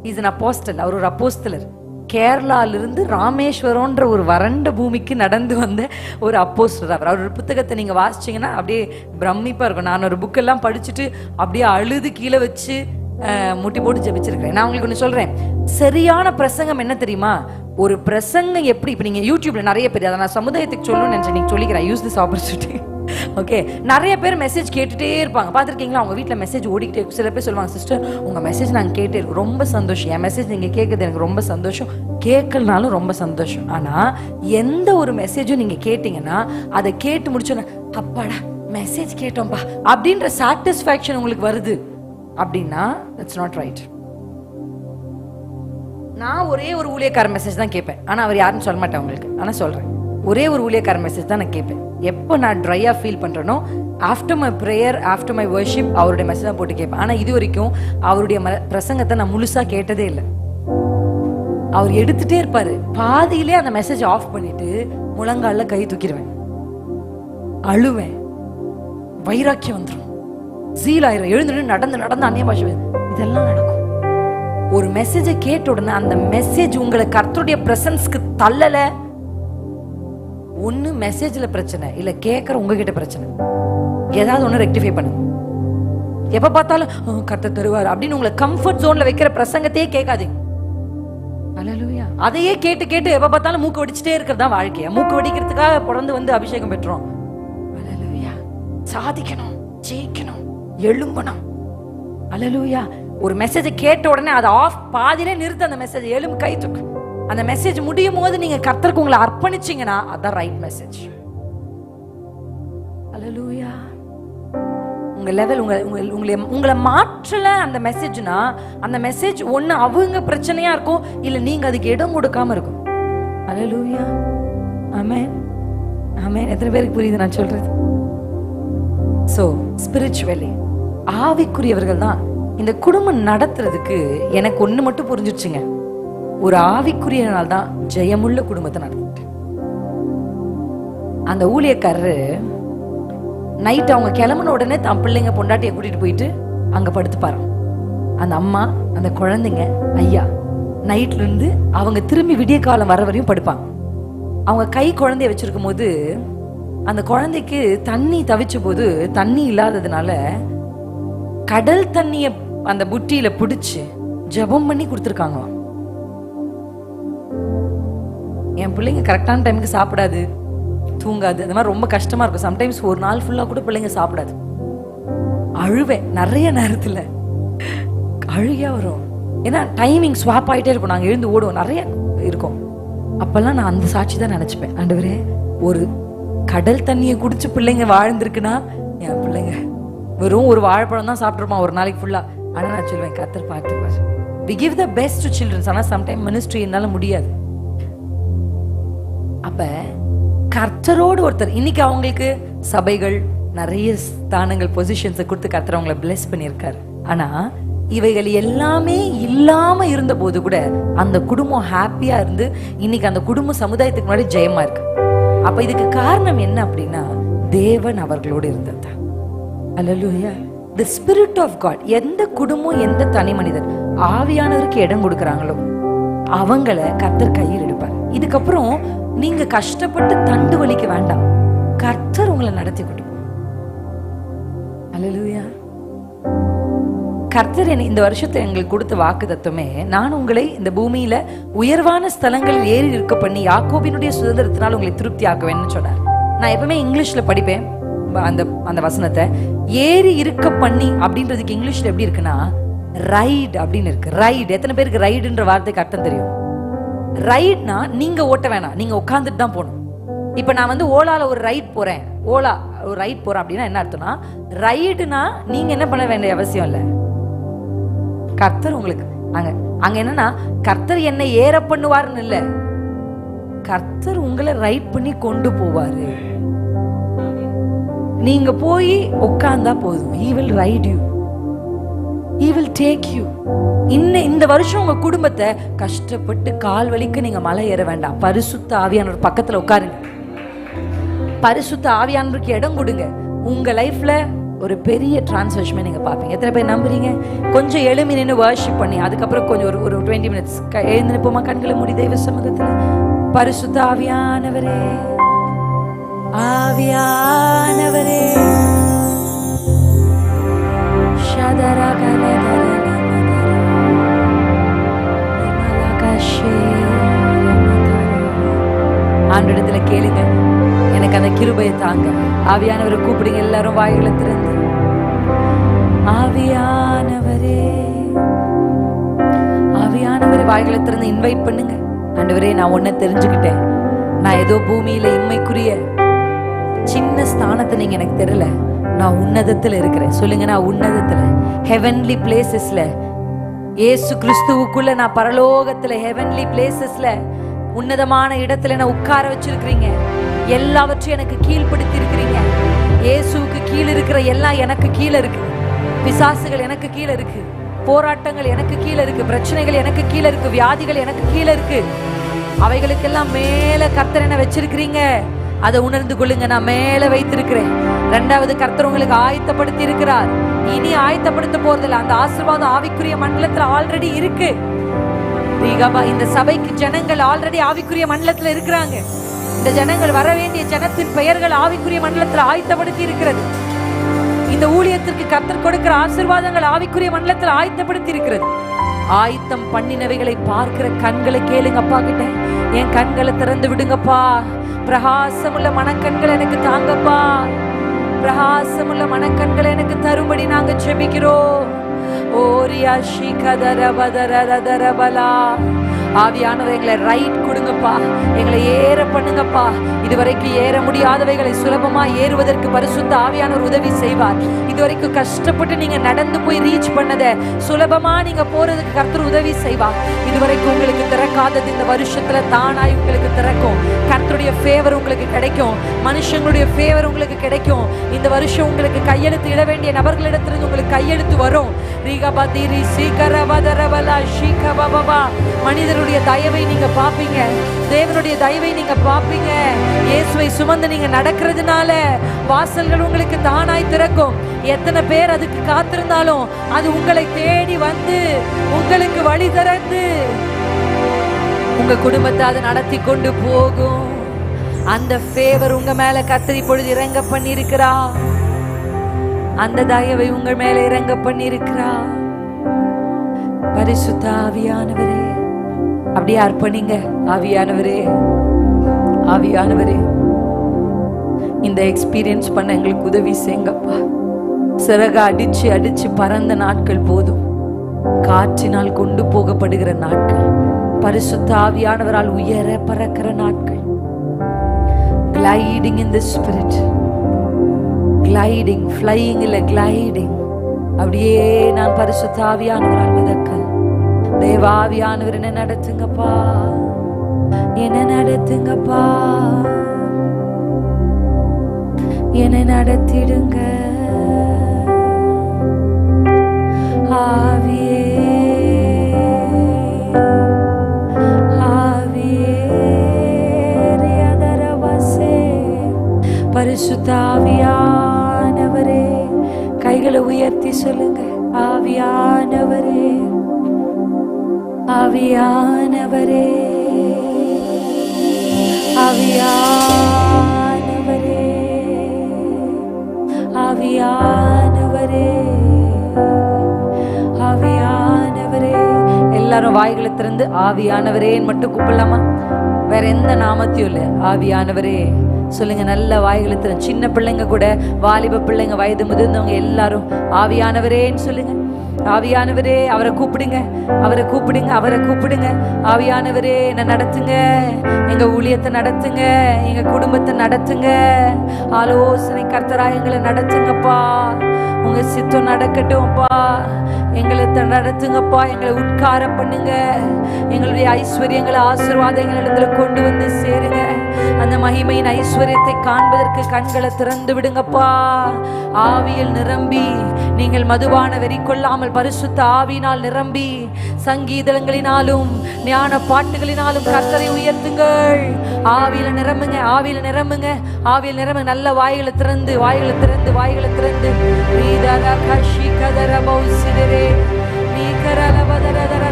Is an apostle. அவர் ஒரு அப்போஸ்தலர். கேரளாலிருந்து ராமேஸ்வரம்ன்ற ஒரு வறண்ட பூமிக்கு நடந்து வந்த ஒரு அப்போஸ்தலர். அவர் ஒரு புத்தகத்தை நீங்க வாசிச்சீங்கன்னா அப்படியே பிரமிப்பா இருக்கும். நான் ஒரு புக்கெல்லாம் படிச்சுட்டு அப்படியே அழுது கீழே வச்சு முட்டி போட்டு ஜெபிச்சிருக்கிறேன். நான் உங்களுக்கு ஒன்று சொல்றேன், சரியான பிரசங்கம் என்ன தெரியுமா? ஒரு பிரசங்கம் எப்படி, இப்போ நீங்க யூடியூப்ல நிறைய பேர், அதை நான் சமுதாயத்துக்கு சொல்லணும்னு நினைச்சேன், நீங்க சொல்லிக்கிறேன். Use this opportunity. ஓகே, நிறைய பேர் மெசேஜ் கேட்டுட்டே இருப்பாங்க. பார்த்துருக்கீங்களா? அவங்க வீட்டில் மெசேஜ் ஓடிக்கிட்டே இருக்கும். சில பேர் சொல்லுவாங்க, சிஸ்டர் உங்கள் மெசேஜ் நாங்கள் கேட்டே இருக்கோம், ரொம்ப சந்தோஷம், என் மெசேஜ் நீங்கள் கேட்குறது எனக்கு ரொம்ப சந்தோஷம், கேட்கலனாலும் ரொம்ப சந்தோஷம். ஆனால் எந்த ஒரு மெசேஜும் நீங்கள் கேட்டிங்கன்னா அதை கேட்டு முடிச்சோன்னா அப்பாடா மெசேஜ் கேட்டோம்பா அப்படின்ற சாட்டிஸ்ஃபேக்ஷன் உங்களுக்கு வருது அப்படின்னா தட்ஸ் நாட் ரைட். நான் ஒரே ஒரு ஊழியக்கார மெசேஜ் தான் கேட்பேன், ஆனால் அவர் யாருன்னு சொல்ல மாட்டேன் உங்களுக்கு. ஆனால் சொல்கிறேன், ஒரே ஒரு ஊழியக்கார மெசேஜ் தான் நான் கேட்பேன். எப்போ நான் ட்ரையாக ஃபீல் பண்ணுறேனோ after my prayer, after my worship அவருடைய மெசேஜ் தான் போட்டு கேட்பேன். ஆனால் இது வரைக்கும் அவருடைய பிரசங்கத்தை நான் முழுசாக கேட்டதே இல்லை. அவர் எடுத்துகிட்டே இருப்பார். பாதியிலே அந்த மெசேஜ் ஆஃப் பண்ணிட்டு முழங்கால கை தூக்கிடுவேன், அழுவேன், வைராக்கியம் வந்துடும், சீல் ஆயிரும், எழுந்துட்டு நடந்து அந்நிய பாஷை இதெல்லாம் நடக்கும். ஒரு மெசேஜை கேட்ட உடனே அந்த மெசேஜ் உங்களை கர்த்தருடைய பிரசன்ஸ்க்கு தள்ளல. ஒண்ணு மெசேஜ்ல பிரச்சனை, இல்ல கேட்கற உங்ககிட்ட பிரச்சனை. ஏதாவது ஒண்ணு ரெக்டிஃபை பண்ணுங்க. எப்ப பார்த்தாலும் கர்த்தர் தருவார் அப்படின்னு உங்களை கம்ஃபர்ட் ஜோன்ல வைக்கிற பிரசங்கத்தையே கேட்காதீங்க. அல்லேலூயா. அதையே கேட்டு கேட்டு எப்ப பார்த்தாலும் மூக்கு வடிச்சுட்டே இருக்கிறது தான் வாழ்க்கையா? மூக்கு வடிக்கிறதுக்காக பிறந்து வந்து அபிஷேகம் பெற்றோம். அல்லேலூயா. சாதிக்கணும், ஜெயிக்கணும், எழும்பணும். அல்லேலூயா. ஒரு மெசேஜை கேட்ட உடனே அதை ஆஃப் பாதியிலே நிறுத்த. அந்த மெசேஜ் எழும்பு, கை தூக்கு. அந்த மெசேஜ் முடியும் போது நீங்க கர்த்தருக்கு உங்களை அர்ப்பணிச்சீங்கன்னா அதான் ரைட் மெசேஜ். அல்லேலூயா. உங்க லெவல் உங்களை மாற்றல அந்த மெசேஜ்னா, அந்த மெசேஜ் ஒண்ணு அவங்க பிரச்சனையா இருக்கும், இல்ல நீங்க அதுக்கு இடம் கொடுக்காம இருக்கும். அல்லேலூயா. ஆமென், ஆமென். எத்தனை பேருக்கு புரியுது நான் சொல்றது? சோ ஸ்பிரிச்சுவலி ஆவிக்குரியவர்கள் தான் இந்த குடும்பம் நடத்துறதுக்கு. எனக்கு ஒண்ணு மட்டும் புரிஞ்சிருச்சுங்க, ஒரு ஆவிக்குரியனால தான் ஜெயமுள்ள குடும்பத்தை நடத்திட்டு. அந்த ஊழியக்காரரு நைட் அவங்க கிளம்புன உடனே தன் பிள்ளைங்க பொண்டாட்டியை கூட்டிட்டு போயிட்டு அங்க படுத்துப்பாரு. அந்த அம்மா, அந்த குழந்தைங்க, ஐயா நைட்ல இருந்து அவங்க திரும்பி விடிய காலம் வர வரையும் படுப்பாங்க. அவங்க கை குழந்தைய வச்சிருக்கும் போது அந்த குழந்தைக்கு தண்ணி தவிச்ச போது தண்ணி இல்லாததுனால கடல் தண்ணிய அந்த புட்டியில பிடிச்சு ஜெபம் பண்ணி கொடுத்துருக்காங்க. என் பிள்ளைங்க கரெக்டான டைமுக்கு சாப்பிடாது, தூங்காது, அந்த மாதிரி ரொம்ப கஷ்டமா இருக்கும். சம்டைம்ஸ் ஒரு நாள் ஃபுல்லா கூட பிள்ளைங்க சாப்பிடாது. அழுவேன் நிறைய நேரத்துல, அழுகையா வரும். ஏன்னா டைமிங் ஸ்வாப் ஆயிட்டே இருக்கும், நாங்க எழுந்து ஓடுவோம், நிறைய இருக்கும். அப்பெல்லாம் நான் அந்த சாட்சி தான் நினைச்சுப்பேன். ஆண்டவரே, ஒரு கடல் தண்ணியை குடிச்சு பிள்ளைங்க வாழ்ந்திருக்குன்னா, என் பிள்ளைங்க வெறும் ஒரு வாழைப்பழம் தான் சாப்பிட்டுருப்பான் ஒரு நாளைக்கு ஃபுல்லா. ஆனா நான் சொல்லுவேன், கர்த்தர் பார்த்துப்பார். we give the best to children. ஆனா சம்டைம் மினிஸ்ட்ரி என்னால முடியாது. அப்ப கர்த்தரோடு ஒருத்தர், இன்னைக்கு அவங்களுக்கு சபைகள் நிறைய ஸ்தானங்கள், பொசிஷன்ஸை கொடுத்து கர்த்தர் அவங்களை பிளெஸ் பண்ணியிருக்காரு. ஆனா இவைகள் எல்லாமே இல்லாம இருந்த போது கூட அந்த குடும்பம் ஹாப்பியா இருந்து இன்னைக்கு அந்த குடும்ப சமுதாயத்துக்கு முன்னாடி ஜெயமா இருக்கு. அப்ப இதுக்கு காரணம் என்ன அப்படின்னா, தேவன் அவர்களோடு இருந்தது. அல்லேலூயா. the spirit of God. எந்த குடும்பம், எந்த தனி மனிதன் ஆவியானவருக்கு இடம் கொடுக்கறாங்களோ அவங்கள கர்த்தர் கையில் எடுப்பார். இதுக்கப்புறம் நீங்க கஷ்டப்பட்டு தண்டு வலிக்க வேண்டாம், கர்த்தர் உங்களை நடத்தி கொண்டு போவார். அல்லேலூயா. கர்த்தர் இந்த வருஷத்தை எங்களுக்கு கொடுத்த வாக்கு தத்துவமே, நான் உங்களை இந்த பூமியில உயர்வான ஸ்தலங்களில் ஏறி இருக்க பண்ணி யாக்கோபினுடைய சுதந்திரத்தினால் உங்களை திருப்தி ஆக்குவேன்னு சொன்னார். நான் எப்பவுமே இங்கிலீஷ்ல படிப்பேன் அந்த வசனத்தை. ஏறி இருக்க பண்ணி அப்படின்றதுக்கு இங்கிலீஷ்ல எப்படி இருக்குன்னா ரைட் அப்படின்னு இருக்கு. ரைட். எத்தனை பேருக்கு ரைடுன்ற வார்த்தைக்கு அர்த்தம் தெரியும்? ரைட்னா நீங்க ஓட்ட வேணாம், நீங்க உட்காந்துட்டு தான் போகணும். இப்ப நான் வந்து ஓலால ஒரு ரைட் போறேன், ஓலா ஒரு ரைட் போறேன் அப்படின்னா என்ன அர்த்தம்னா, ரைடுனா நீங்க என்ன பண்ண வேண்டிய அவசியம் இல்லை, கர்த்தர் உங்களுக்கு அங்க என்னன்னா கர்த்தர் என்ன ஏற பண்ணுவாருன்னு இல்ல, கர்த்தர் உங்களை ரைட் பண்ணி கொண்டு போவாரு. நீங்க போய் உட்கார்ந்தா போதும். he will ride you, he will take you. இந்த வருஷம் உங்க குடும்பத்தை கஷ்டப்பட்டு கால் வலிக்கு நீங்க மலை ஏற வேண்டாம். பரிசுத்த ஆவியானவர் பக்கத்துல உட்காருங்க, பரிசுத்த ஆவியானவருக்கு இடம் கொடுங்க. உங்க லைஃப்ல ஒரு பெரிய டிரான்ஸ்ஃபர்மேஷன் நீங்க பாப்பீங்க. எத்தனை பேர் நம்புறீங்க? கொஞ்சம் எழுமி நின்று வர்ஷிப் பண்ணி அதுக்கப்புறம் கொஞ்சம் ஒரு 20 minutes எழுந்து நிற்போமா? கண்களை மூடி தெய்வ சமூகத்துல. பரிசுத்த ஆவியானவரே, ஆவியானவரே, ஆண்டவரிடத்துல கேளுங்க, எனக்கு அந்த கிருபையை தாங்க. ஆவியானவரை கூப்பிடுங்க, எல்லாரும் வாய்களை திறந்து. ஆவியானவரே, ஆவியானவரை வாய்களை திறந்து இன்வைட் பண்ணுங்க. ஆண்டவரே, நான் ஒன்ன தெரிஞ்சுக்கிட்டேன், நான் ஏதோ பூமியில இம்மைக்குரிய சின்ன ஸ்தானத்தை நீங்க எனக்கு தெரியல, நான் உன்னதத்துல இருக்கிறேன். சொல்லுங்க, நான் உன்னதத்துல, ஹெவன்லி பிளேசஸ்ல, இயேசு கிறிஸ்துவுக்குள்ள நான் பரலோகத்துல ஹெவன்லி பிளேசஸ்ல உன்னதமான இடத்துல என்ன உட்கார வச்சிருக்கிறீங்க. எல்லாவற்றையும் எனக்கு கீழ்ப்படுத்தி இருக்கிறீங்க. இயேசுவுக்கு கீழே இருக்கிற எல்லாம் எனக்கு கீழே இருக்கு. பிசாசுகள் எனக்கு கீழே இருக்கு, போராட்டங்கள் எனக்கு கீழே இருக்கு, பிரச்சனைகள் எனக்கு கீழே இருக்கு, வியாதிகள் எனக்கு கீழே இருக்கு. அவைகளுக்கெல்லாம் மேல கர்த்தர் என்ன வச்சிருக்கிறீங்க, அதை உணர்ந்து கொள்ளுங்க. நான் மேல வைத்திருக்கிறேன். இரண்டாவது, கர்த்தர் உங்களுக்கு ஆயத்தப்படுத்தி இருக்கிறார். இனி ஆயத்தப்படுத்த போறதில்ல. அந்த ஆசீர்வாதம் ஆவிக்குரிய மண்டலத்துல ஆல்ரெடி இருக்கு. இந்த சபைக்கு ஜனங்கள் ஆல்ரெடி ஆவிக்குரிய மண்டலத்துல இருக்கிறாங்க. இந்த ஜனங்கள் வர வேண்டிய ஜனத்தின் பெயர்கள் ஆவிக்குரிய மண்டலத்துல ஆயத்தப்படுத்தி இருக்கிறது. இந்த ஊழியத்திற்கு கர்த்தர் கொடுக்கிற ஆசீர்வாதங்கள் ஆவிக்குரிய மண்டலத்துல ஆயத்தப்படுத்தி இருக்கிறது. ஆயத்தம் பண்ணினவைகளை பார்க்கிற கண்களை கேளுங்க அப்பா கிட்ட. என் கண்களை திறந்து விடுங்கப்பா. பிரகாசமுள்ள மனக்கண்களை எனக்கு தாங்கப்பா. பிரகாசமுள்ள மனக்கண்களை எனக்கு தரும்படி நாங்க ஜெபிக்கிறோம். ஓரியா ஷிகதரபதரதரபலா. ஆவியானவர் எங்களை ரைட் கொடுங்கப்பா, எங்களை ஏற பண்ணுங்கப்பா. இதுவரைக்கும் ஏற முடியாதவைகளை சுலபமா ஏறுவதற்கு பரிசுத்த ஆவியானவர் உதவி செய்வார். இதுவரைக்கும் கஷ்டப்பட்டு நீங்க நடந்து போய் ரீச் பண்ணத சுலபமா நீங்க போறதுக்கு கர்த்தர் உதவி செய்வார். இதுவரைக்கும் உங்களுக்கு திறக்காதது இந்த வருஷத்துல தானாய் உங்களுக்கு திறக்கும். கர்த்தருடைய ஃபேவர் உங்களுக்கு கிடைக்கும். மனுஷங்களுடைய ஃபேவர் உங்களுக்கு கிடைக்கும். இந்த வருஷம் உங்களுக்கு கையெழுத்து இட வேண்டிய நபர்களிடத்திலிருந்து உங்களுக்கு கையெழுத்து வரும். மனிதருடைய தயவை நீங்க பாப்பீங்க, தேவனுடைய தயவை நீங்க பாப்பீங்க. இயேசுவை சுமந்து நீங்க நடக்கிறதுனால வாசல்கள் உங்களுக்கு தானாய் திறக்கும். எத்தனை பேர் அதுக்கு காத்திருந்தாலும் அது உங்களை தேடி வந்து உங்களுக்கு வழி திறந்து உங்க குடும்பத்தை அது நடத்தி கொண்டு போகும். அந்த ஃபேவர் உங்க மேல கர்த்தர் இப்பொழுது இறங்க பண்ணி இருக்கிறா. அந்த தயவை உங்கள் மேல இறங்க பண்ணி இருக்கிறா. பரிசுத்த ஆவியானவரே அப்படியே அர்ப்பணிங்க. ஆவியானவரே, ஆவியானவரே, இந்த எக்ஸ்பீரியன்ஸ் பண்ண எங்களுக்கு உதவி செய்யுங்கப்பா. சிறக அடிச்சு அடிச்சு பறந்த நாட்கள் போதும். காற்றினால் கொண்டு போகப்படுகிற நாட்கள், பரிசுத்த ஆவியானவரால் உயர பறக்கிற நாட்கள். gliding in the spirit, gliding, flying இல்ல gliding. அப்படியே நான் பரிசுத்த ஆவியானவரால் மிதக்க. தேவாவியானவர் என்ன நடத்துங்கப்பா, என்ன நடத்துங்கப்பா, என்ன நடத்திடுங்க. ஆவியே, ஆவியே, ரியதரவசே. பரிசுத்த ஆவியானவரே, கைகளை உயர்த்தி சொல்லுங்க. ஆவியானவரே, ஆவியானவரே, ஆவியானவரே, ஆவியானவரே, ஆவியானவரே. எல்லாரும் வாய்களை திறந்து ஆவியானவரேன்னு மட்டும் கூப்பிடலாமா? வேற எந்த நாமத்தையும் இல்லை. ஆவியானவரே சொல்லுங்க. நல்ல வாய்களை திறந்து. சின்ன பிள்ளைங்க கூட, வாலிப பிள்ளைங்க, வயது முதிர்ந்தவங்க எல்லாரும் ஆவியானவரேன்னு சொல்லுங்க. ஆவியானவரே, அவரை கூப்பிடுங்க, அவரை கூப்பிடுங்க, அவரை கூப்பிடுங்க. ஆவியானவரே என்ன நடத்துங்க, எங்க ஊழியத்தை நடத்துங்க, எங்க குடும்பத்தை நடத்துங்க. ஆலோசனை கர்த்தரா எங்களை நடத்துங்கப்பா. உங்க சித்தம் நடக்கட்டும்ப்பா. எங்களை நடத்துங்கப்பா. எங்களை உட்கார பண்ணுங்க. எங்களுடைய ஐஸ்வர்யங்களை, ஆசீர்வாதங்களிடத்துல கொண்டு வந்து சேருங்க. அந்த மகிமையின் ஐஸ்வர்யத்தை காண்பதற்கு கண்களை திறந்து விடுங்கப்பா. ஆவியில் நிரம்பி, நீங்கள் மதுபான வெறி கொள்ளாமல் பரிசுத்த ஆவியினால் நிரம்பி, சங்கீதங்களினாலும் ஞான பாட்டுகளினாலும் கர்த்தரை உயர்த்துங்கள். ஆவியில நிரம்புங்க, ஆவியில நிரம்புங்க, ஆவியில் நிரம்புங்க. நல்ல வாய்களை திறந்து, வாய்களை திறந்து, வாய்களை திறந்து.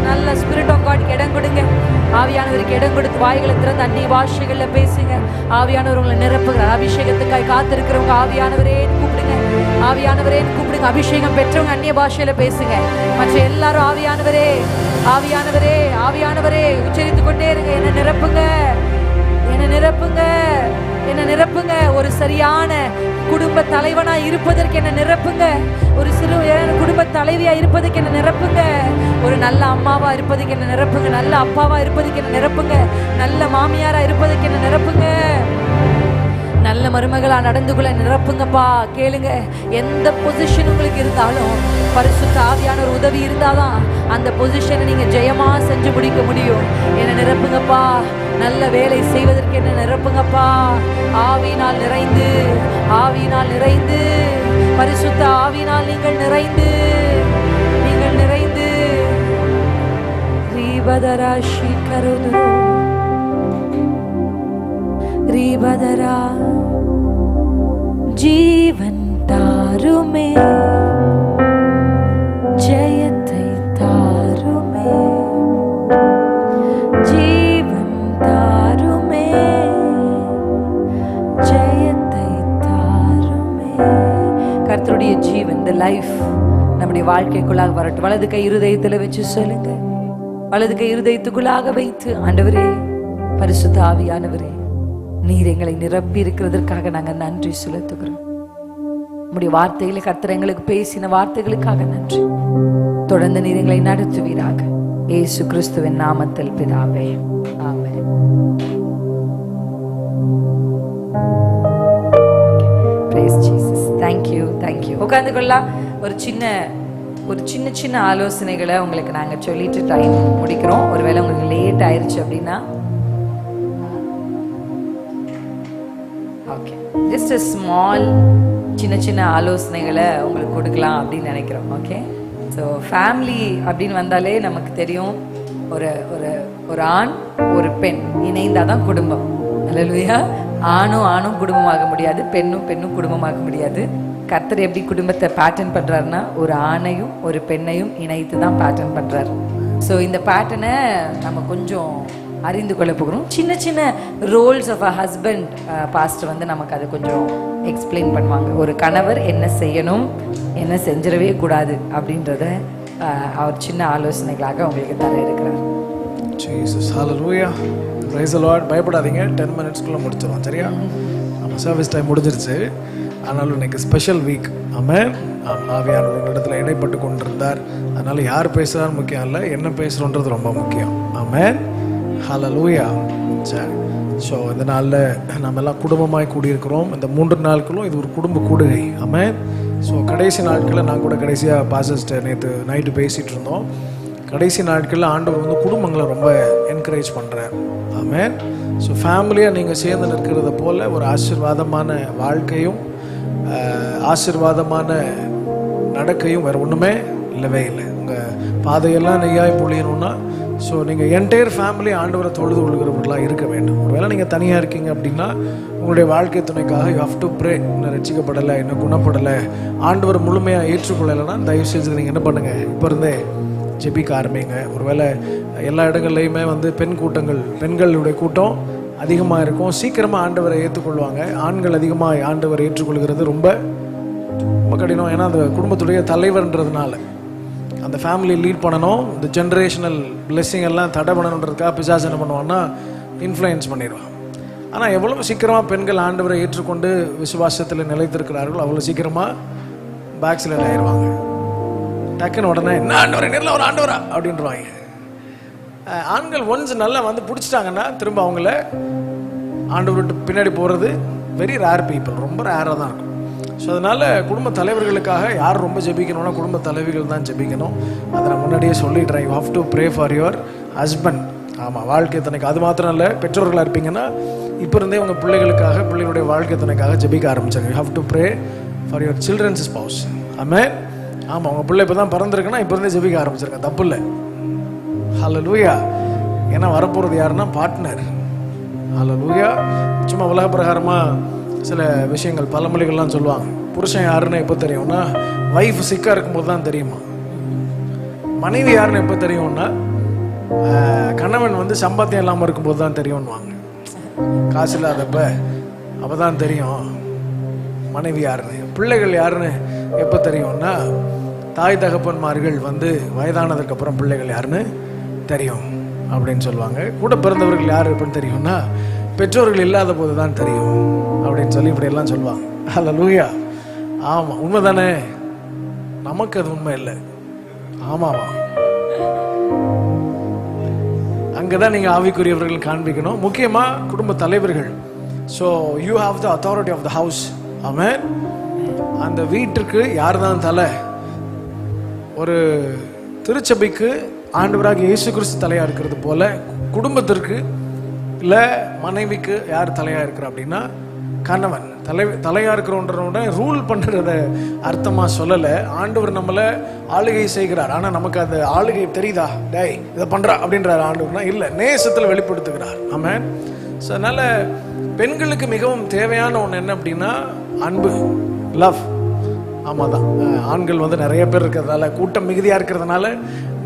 நல்ல ஸ்பிரிட் ஆஃப் காட்க்கு இடம் கொடுங்க. ஆவியானவருக்கு இடம் கொடுத்து வாய்களை திறந்து அந்நிய பாஷைகள்ல பேசுங்க. ஆவியானவர் உங்களை நிரப்புகிறார். அபிஷேகத்துக்காய் காத்திருக்கிறவங்க ஆவியானவரே கூப்பிடுங்க, ஆவியானவரே கூப்பிடுங்க. அபிஷேகம் பெற்றவங்க அந்நிய பாஷையில பேசுங்க. மற்ற எல்லாரும் ஆவியானவரே, ஆவியானவரே, ஆவியானவரே உச்சரித்துக் கொண்டே இருங்க. என்ன நிரப்புங்க, என்ன நிரப்புங்க, என்ன நிரப்புங்க. ஒரு சரியான குடும்ப தலைவனா இருப்பதற்கு என்ன நிரப்புங்க. ஒரு சிறு குடும்ப தலைவியா இருப்பதற்கு என்ன நிரப்புங்க. ஒரு நல்ல அம்மாவா இருப்பதுக்கு என்ன நிரப்புங்க. நல்ல அப்பாவா இருப்பதுக்கு என்ன நிரப்புங்க. நல்ல மாமியாரா இருப்பதுக்கு என்ன நிரப்புங்க. நல்ல மருமகளா நடந்து கொள்ள நிரப்புங்கப்பா. கேளுங்க, எந்த பொசிஷன் உங்களுக்கு இருந்தாலும் பரிசுத்த ஆவியானவர் உதவி இருந்தாதான் அந்த பொசிஷனை நீங்க ஜெயமா செஞ்சு முடிக்க முடியும். என்ன நிரப்புங்கப்பா, நல்ல வேலை செய்வதற்கு என்ன நிரப்புங்கப்பா. ஆவியினால் நிறைந்து, ஆவியினால் நிறைந்து, பரிசுத்த ஆவியினால் நீங்கள் நிறைந்து, நீங்கள் நிறைந்து. ரீபதராஷி கருது ரீபதரா ஜீவன் தாருமே, ஜெயத்தை தாருமே, ஜீவன் தாருமே, ஜெயத்தை தாருமே. கர்த்தருடைய ஜீவன், இந்த லைஃப் நம்முடைய வாழ்க்கைக்குள்ளாக வரட்டும். வலது கை இருதயத்தில் வச்சு சொல்லுங்க, வலது கை இருதயத்துக்குள்ளாக வைத்து, ஆண்டவரே, பரிசுத்த ஆவியானவரே, நீர் எங்களை நிரப்பி இருக்கிறதற்காக நாங்கள் நன்றி செலுத்துகிறோம். நம்முடைய வார்த்தைகளை கர்த்தர் எங்களுக்கு பேசின வார்த்தைகளுக்காக நன்றி. தொடர்ந்து நீர் எங்களை நடத்துவீராக. இயேசு கிறிஸ்துவின் நாமத்தில் பிதாவே, ஆமென். Praise Jesus. Thank you, thank you. உட்கார்ந்து கொள்ளலாம். ஒரு சின்ன ஆலோசனைகளை உங்களுக்கு நாங்கள் சொல்லிட்டு டைம் முடிக்கிறோம். ஒருவேளை உங்களுக்கு லேட் ஆயிடுச்சு அப்படின்னா, ஓகே, ஜஸ்ட் a small சின்ன ஆலோசனைகளை உங்களுக்கு கொடுக்கலாம் அப்படின்னு நினைக்கிறோம். ஓகே, ஸோ ஃபேமிலி அப்படின்னு வந்தாலே நமக்கு தெரியும், ஒரு ஒரு ஒரு ஆண் ஒரு பெண் இணைந்தால் தான் குடும்பம். அல்லேலூயா. ஆணும் குடும்பமாக முடியாது, பெண்ணும் குடும்பமாக முடியாது. கர்த்தர் எப்படி குடும்பத்தை பேட்டர்ன் பண்ணுறாருன்னா, ஒரு ஆணையும் ஒரு பெண்ணையும் இணைத்து தான் பேட்டர்ன் பண்ணுறாரு. ஸோ இந்த பேட்டர்னை நம்ம கொஞ்சம் அறிந்து கொள்ள போகிறோம். சின்ன roles of a husband pastor வந்து நமக்கு அது கொஞ்சம் எக்ஸ்பிளைன் பண்ணுவாங்க. ஒரு கணவர் என்ன செய்யணும், என்ன செஞ்சிடவே கூடாது அப்படின்றத அவர் சின்ன ஆலோசனைகளாக உங்களுக்கு தர இருக்கிறார். Jesus hallelujah. Praise the Lord. பயப்படாதீங்க, 10 மினிட்ஸ்க்குள்ள முடிச்சிடலாம். சரியா? நம்ம சர்வீஸ் டைம் முடிஞ்சிருச்சு. ஆனாலும் இன்னைக்கு ஸ்பெஷல் வீக். ஆமென். ஆவியானவர் இடத்துல இடைப்பட்டு கொண்டிருந்தார். அதனால யார் பேசுகிறான்னு முக்கியம் இல்லை, என்ன பேசுகிறோன்றது ரொம்ப முக்கியம். ஆமென். ஹல்லேலூயா. சரி, ஸோ இந்த நாளில் நம்ம எல்லாம் குடும்பமாய் கூடியிருக்கிறோம். இந்த 3 நாட்களும் இது ஒரு குடும்ப கூடுகை. ஆமென். ஸோ கடைசி நாட்களில் நான் கூட கடைசியாக பாஸ்டர் நேற்று நைட்டு பேசிகிட்டு இருந்தோம். கடைசி நாட்களில் ஆண்டவர் வந்து குடும்பங்களை ரொம்ப என்கரேஜ் பண்ணுறார். ஆமென். ஸோ ஃபேமிலியாக நீங்கள் சேர்ந்து நிற்கிறத போல் ஒரு ஆசீர்வாதமான வாழ்க்கையும் ஆசீர்வாதமான நடக்கையும் வேறு ஒன்றுமே இல்லவே இல்லை. உங்கள் பாதையெல்லாம் நெய்யாய் பொழியணும்னா, ஸோ நீங்கள் என்டையர் ஃபேமிலி ஆண்டவரை தொழுது கொள்கிறவர்களாக இருக்க வேண்டும். ஒருவேளை நீங்கள் தனியாக இருக்கீங்க அப்படின்னா, உங்களுடைய வாழ்க்கை துணைக்காக யூ ஹவ் டு ப்ரே. இன்னும் ரட்சிக்கப்படலை, இன்னும் குணப்படலை, ஆண்டவர் முழுமையாக ஏற்றுக்கொள்ளலைன்னா தயவு செஞ்சு நீங்கள் என்ன பண்ணுங்கள், இப்போ இருந்தே ஜெபிக்க ஆரம்பிங்க. ஒருவேளை எல்லா இடங்கள்லையுமே வந்து பெண்களுடைய கூட்டம் அதிகமாக இருக்கும். சீக்கிரமாக ஆண்டவரை ஏற்றுக்கொள்வாங்க. ஆண்கள் அதிகமாக ஆண்டவரை ஏற்றுக்கொள்கிறது ரொம்ப ரொம்ப கடினம். ஏன்னா அந்த குடும்பத்துடைய தலைவர்ன்றதுனால அந்த ஃபேமிலி லீட் பண்ணணும். இந்த ஜென்ரேஷனல் பிளெஸ்ஸிங் எல்லாம் தடை பண்ணணுன்றதுக்காக பிசாசு என்ன பண்ணுவான்னா இன்ஃப்ளூயன்ஸ் பண்ணிடுவான். ஆனால் எவ்வளோ சீக்கிரமாக பெண்கள் ஆண்டவரை ஏற்றுக்கொண்டு விசுவாசத்தில் நிலைத்திருக்கிறார்கள், அவ்வளோ சீக்கிரமாக பேக் சைட் ஆயிடுவாங்க. டக்குன்னு உடனே என்ன ஆண்டவரை நேரில் ஒரு ஆண்டவரா அப்படின்றவாங்க. ஆண்கள் ஒன்ஸ் நல்லா வந்து பிடிச்சிட்டாங்கன்னா திரும்ப அவங்கள ஆண்டவர்கிட்ட பின்னாடி போகிறது வெரி ரேர் பீப்புள், ரொம்ப ரேராக தான் இருக்கும். ஸோ அதனால் குடும்ப தலைவர்களுக்காக யார் ரொம்ப ஜெபிக்கணும்னா குடும்ப தலைவிகள் தான் ஜெபிக்கணும். அதை நான் முன்னாடியே சொல்லிடுறேன். You have to pray for your husband. ஆமாம், வாழ்க்கை துணைக்கு. அது மாத்திரம் இல்லை, பெற்றோர்களாக இருப்பீங்கன்னா இப்போ இருந்தே உங்கள் பிள்ளைகளுக்காக, பிள்ளைகளுடைய வாழ்க்கை துணைக்காக ஜெபிக்க ஆரம்பிச்சாங்க. You have to pray for your childrens spouse. Amen. ஆமாம், உங்கள் பிள்ளை இப்போ தான் பிறந்திருக்குன்னா இப்போ இருந்தே ஜெபிக்க ஆரம்பிச்சிருக்கேன், தப்பு இல்லை. ஹல்லேலூயா. ஏன்னா வரப்போகிறது யாருன்னா பார்ட்னர். ஹல்லேலூயா. சும்மா உலக பிரகாரமாக சில விஷயங்கள் பழமொழிகள்லாம் சொல்லுவாங்க. புருஷன் யாருன்னு எப்போ தெரியும்னா வைஃப் சிக்காக இருக்கும்போது தான் தெரியுமா. மனைவி யாருன்னு எப்போ தெரியும்னா கணவன் வந்து சம்பாத்தியம் இல்லாமல் இருக்கும்போது தான் தெரியும்னுவாங்க. காசு இல்லாதப்ப அப்போ தான் தெரியும் மனைவி யாருன்னு. பிள்ளைகள் யாருன்னு எப்போ தெரியும்னா தாய் தகப்பன்மார்கள் வந்து வயதானதுக்கப்புறம் பிள்ளைகள் யாருன்னு தெரியும் அப்படின்னு சொல்லுவாங்க. கூட பிறந்தவர்கள் யார் எப்படின்னு தெரியும்னா பெற்றோர்கள் இல்லாத போது தான் தெரியும் அப்படின்னு சொல்லி இப்படியெல்லாம் சொல்லுவாங்க. ஹல்லேலூயா. ஆமாம், உண்மை தானே? நமக்கு அது உண்மை இல்லை. ஆமாவா? அங்கே தான் நீங்கள் ஆவிக்குரியவர்கள் காண்பிக்கணும். முக்கியமாக குடும்ப தலைவர்கள் so you have the authority of the house. Amen. அந்த வீட்டுக்கு யார் தான் தலை? ஒரு திருச்சபைக்கு ஆண்டவராக இயேசு கிறிஸ்து தலையா இருக்கிறது போல குடும்பத்திற்கு இல்லை மனைவிக்கு யார் தலையா இருக்கிறா அப்படின்னா கணவன். தலையா இருக்கிறோன்றத ரூல் பண்றத அர்த்தமா சொல்லலை. ஆண்டவர் நம்மளை ஆளுகை செய்கிறார். ஆனா நமக்கு அந்த ஆளுகை தெரியுதா? டேய் இதை பண்றா அப்படின்றார் ஆண்டவர்னா இல்லை, நேசத்தில் வெளிப்படுத்துகிறார். ஆமென். ஸோ அதனால பெண்களுக்கு மிகவும் தேவையான ஒன்று என்ன அப்படின்னா அன்பு, லவ். ஆமாம் தான், ஆண்கள் வந்து நிறைய பேர் இருக்கிறதுனால, கூட்டம் மிகுதியாக இருக்கிறதுனால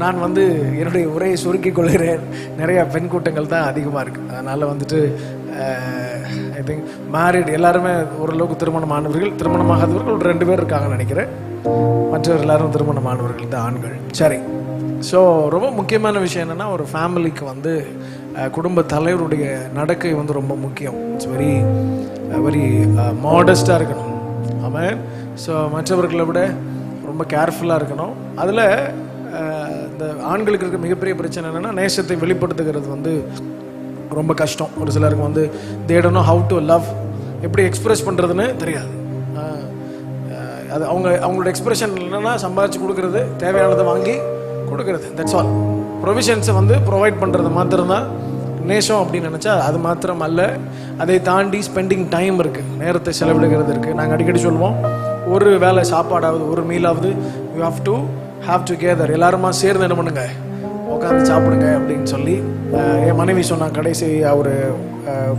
நான் வந்து என்னுடைய உரையை சுருக்கிக் கொள்கிறேன். நிறையா பெண் கூட்டங்கள் தான் அதிகமாக இருக்குது. அதனால் வந்துட்டு ஐ திங்க் மேரிட் எல்லாருமே ஓரளவுக்கு திருமணமானவர்கள், திருமணமாகாதவர்கள் ஒரு 2 பேர் இருக்காங்கன்னு நினைக்கிறேன். மற்றவர் எல்லாரும் திருமணமானவர்கள் தான் ஆண்கள். சரி, ஸோ ரொம்ப முக்கியமான விஷயம் என்னென்னா ஒரு ஃபேமிலிக்கு வந்து குடும்ப தலைவருடைய நடக்கை வந்து ரொம்ப முக்கியம். இட்ஸ் வெரி வெரி மாடஸ்டாக இருக்கணும். ஆமாம். ஸோ மற்றவர்களை விட ரொம்ப கேர்ஃபுல்லாக இருக்கணும். அதில் இந்த ஆண்களுக்கு இருக்க மிகப்பெரிய பிரச்சனை என்னென்னா நேசத்தை வெளிப்படுத்துகிறது வந்து ரொம்ப கஷ்டம். ஒரு சிலருக்கு வந்து they don't know how to love, எப்படி எக்ஸ்பிரஸ் பண்ணுறதுன்னு தெரியாது. அது அவங்களோட எக்ஸ்பிரஷன் என்னென்னா சம்பாதிச்சு கொடுக்கறது, தேவையானதை வாங்கி கொடுக்கறது, தட்ஸ் ஆல். ப்ரொவிஷன்ஸை வந்து ப்ரொவைட் பண்ணுறது மாத்திரம்தான் நேசம் அப்படின்னு நினச்சா அது மாத்திரம் அல்ல. அதை தாண்டி ஸ்பெண்டிங் டைம் இருக்குது, நேரத்தை செலவிடுகிறது இருக்குது. நாங்கள் அடிக்கடி சொல்லுவோம், ஒரு வேளை சாப்பாடாவது ஒரு மீலாவது you have to have together. எல்லாருமா சேர்ந்து என்ன பண்ணுங்க, உட்காந்து சாப்பிடுங்க அப்படின்னு சொல்லி என் மனைவி சொன்னாங்க. கடைசி ஒரு